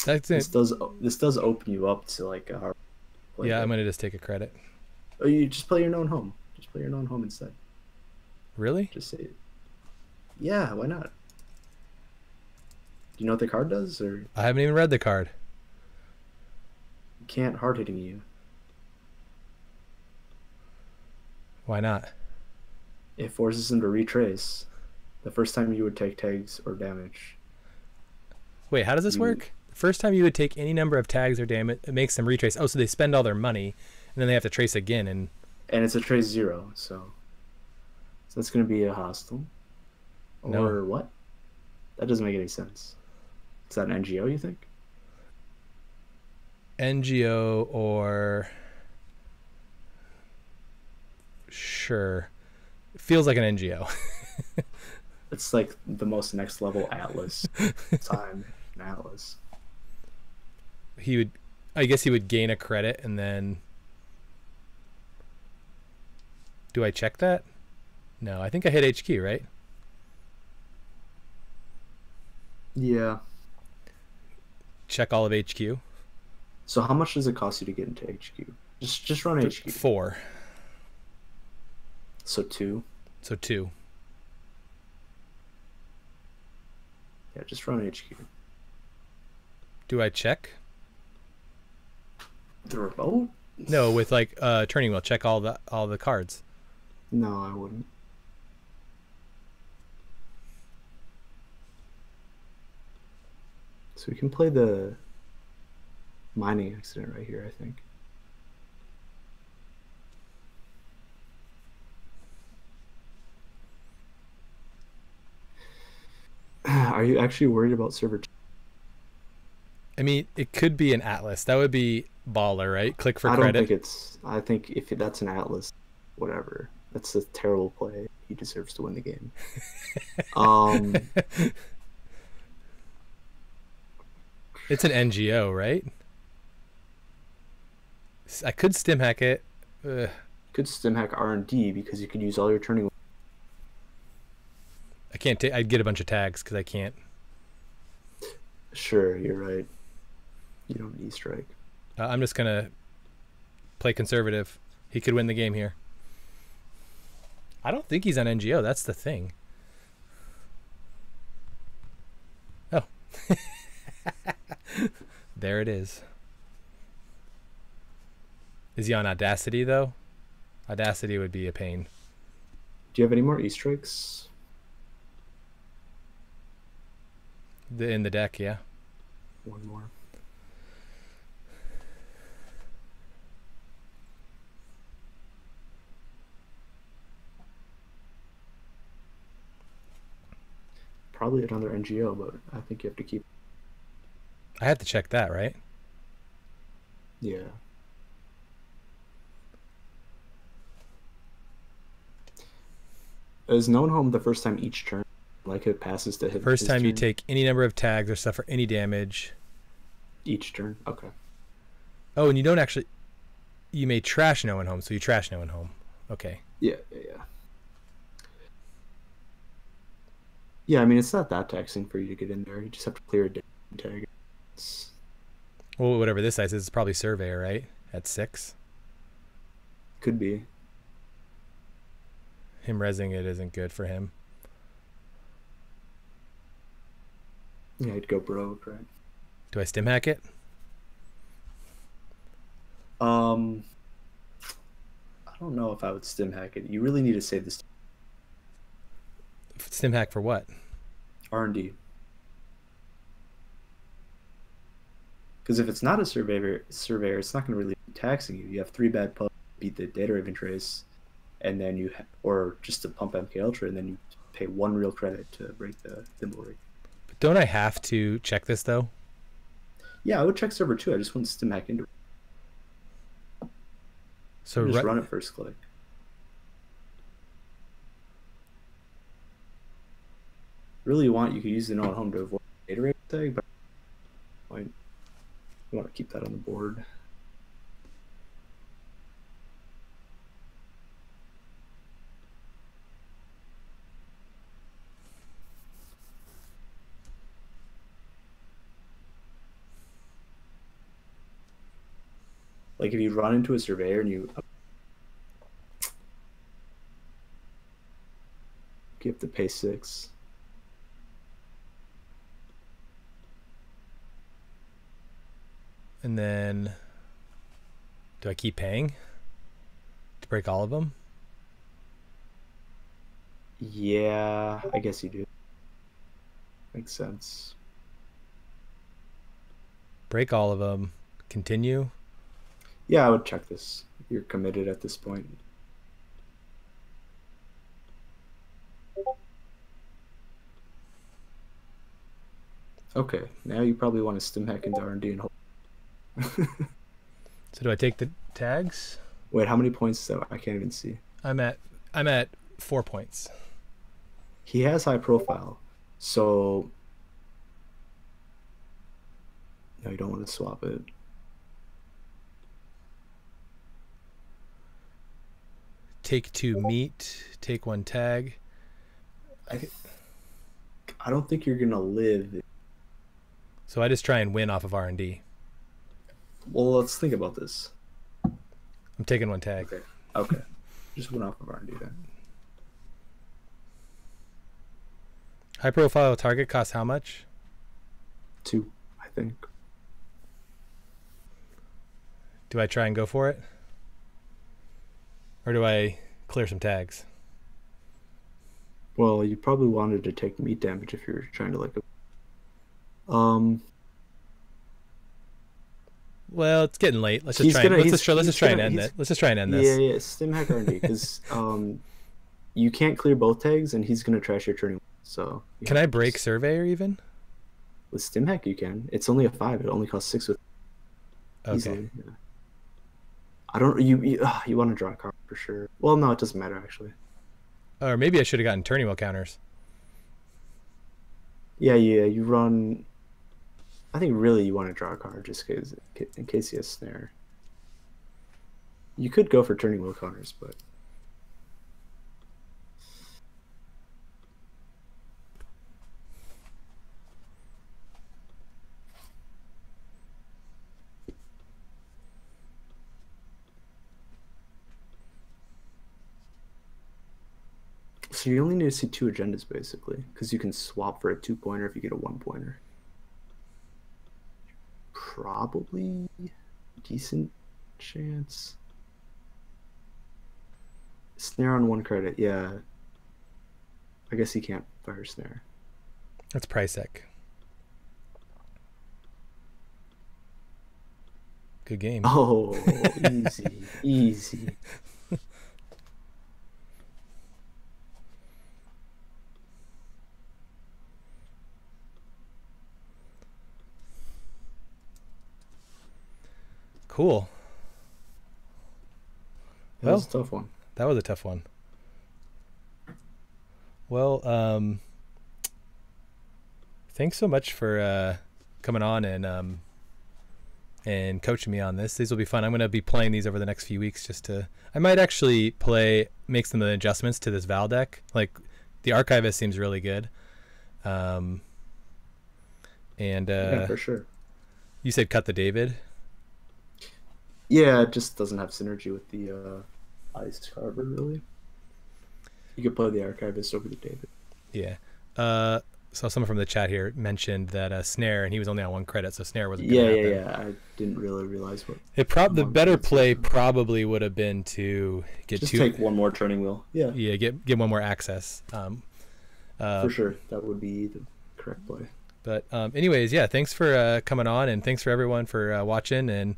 That's it. This does open you up to like a hard play. Yeah, I'm gonna just take a credit. Oh, you just play your known home. Just play your known home instead. Really? Just say it. Yeah, why not? Do you know what the card does, or I haven't even read the card. can't hard hitting you? Why not? It forces him to retrace. The first time you would take tags or damage. Wait, how does this work? The first time you would take any number of tags or damage, it makes them retrace. Oh, so they spend all their money, and then they have to trace again. And it's a trace 0, so that's going to be a hostile. Or what? That doesn't make any sense. Is that an NGO, you think? NGO or... Sure. It feels like an NGO. It's like the most next level Atlas time in Atlas. I guess he would gain a credit and then... Do I check that? No, I think I hit HQ, right? Yeah. Check all of HQ. So how much does it cost you to get into HQ? Just run HQ. 4. So 2. So 2. Yeah, just run HQ. Do I check? The remote? No, with like turning wheel. Check all the cards. No, I wouldn't. So we can play the mining accident right here, I think. Are you actually worried about server? I mean, it could be an Atlas. That would be baller, right? Click for I credit. don't think it's. I think if that's an Atlas, whatever. That's a terrible play. He deserves to win the game. It's an NGO, right? I could stim hack it. Could stim hack R&D because you could use all your turning. I can't take. I'd get a bunch of tags because I can't. Sure, you're right. You don't need strike. I'm just gonna play conservative. He could win the game here. I don't think he's on NGO. That's the thing. Oh. There it is. Is he on Audacity, though? Audacity would be a pain. Do you have any more E-strikes? In the deck, yeah. One more. Probably another NGO, but I think you have to keep. I have to check that, right? Yeah. Is known home the first time each turn? Like it passes to hit. First time turn? you take any number of tags or suffer any damage. Each turn? Okay. Oh, and you don't actually. You may trash no one home, so you trash no one home. Okay. Yeah. Yeah, I mean, it's not that taxing for you to get in there. You just have to clear a tag. Well, whatever this size is, it's probably Surveyor, right? At 6. Could be. Him rezzing it isn't good for him. Yeah, he'd go broke, right? Do I stim hack it? I don't know if I would stim hack it. You really need to save this. Stim hack for what? R&D. Because if it's not a surveyor, it's not going to really be taxing you. You have 3 bad pubs, beat the data raven trace, and then or just to pump MK Ultra, and then you pay 1 real credit to break the thimble rig. But don't I have to check this though? Yeah, I would check server 2. I just wouldn't stim hack into it. So just run it first click. Really, you could use the no at home to avoid the data rate tag, but you want to keep that on the board. Like if you run into a surveyor and you have to pay 6. And then, do I keep paying to break all of them? Yeah, I guess you do. Makes sense. Break all of them. Continue. Yeah, I would check this. You're committed at this point. Okay, now you probably want to stim hack into R&D and hold. So do I take the tags? Wait, how many points is that? I can't even see. I'm at 4 points. He has high profile, so no, you don't want to swap it. Take 2 meat. Take 1 tag. I don't think you're gonna live. So I just try and win off of R&D. Well, let's think about this. I'm taking one tag. Okay. Okay. Just went off of R&D then. High profile target costs how much? 2, I think. Do I try and go for it? Or do I clear some tags? Well, you probably wanted to take meat damage if you're trying to like. Well, it's getting late. Let's just try and end it. Let's just try and end this. Yeah, stim hack R&D because you can't clear both tags and he's gonna trash your turning. So can I break surveyor even? With stim hack you can. It's only a 5. It only costs 6 with. Okay. Easily, yeah. I don't. You want to draw a card for sure. Well, no, it doesn't matter actually. Or maybe I should have gotten turning wheel counters. Yeah. You run. I think really you want to draw a card just in case he has snare. You could go for turning wheel counters, but. So you only need to see 2 agendas basically, because you can swap for a 2-pointer if you get a 1-pointer. Probably decent chance. Snare on 1 credit, yeah. I guess he can't fire snare. That's Pricek. Good game. Oh, easy. Cool. That was a tough one. That was a tough one. Well, thanks so much for coming on and coaching me on this. These will be fun. I'm going to be playing these over the next few weeks I might actually make some adjustments to this Val deck. Like the Archivist seems really good. Yeah, for sure. You said cut the David? Yeah, it just doesn't have synergy with the Ice Carver, really. You could play the Archivist over the David. Yeah. So someone from the chat here mentioned that Snare, and he was only on 1 credit, so Snare wasn't going to happen. I didn't really realize what... The better play probably would have been to take 1 more turning wheel. Yeah. Yeah, get 1 more access. For sure. That would be the correct play. But anyways, yeah, thanks for coming on, and thanks for everyone for watching. And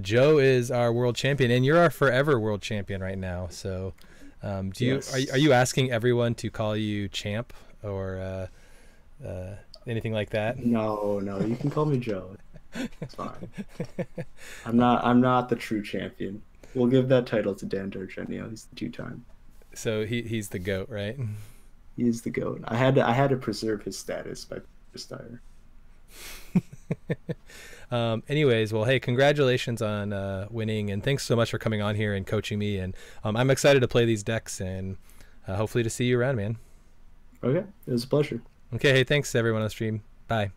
Joe is our world champion, and you're our forever world champion right now. So, are you asking everyone to call you champ or anything like that? No, you can call me Joe. It's fine. I'm not the true champion. We'll give that title to Dan Dargenio. He's the 2-time. So he's the GOAT, right? He is the GOAT. I had to preserve his status by retire. Anyways, well, hey, congratulations on winning, and thanks so much for coming on here and coaching me. And I'm excited to play these decks, and hopefully to see you around, man. Okay, it was a pleasure. Okay, hey, thanks everyone on the stream. Bye.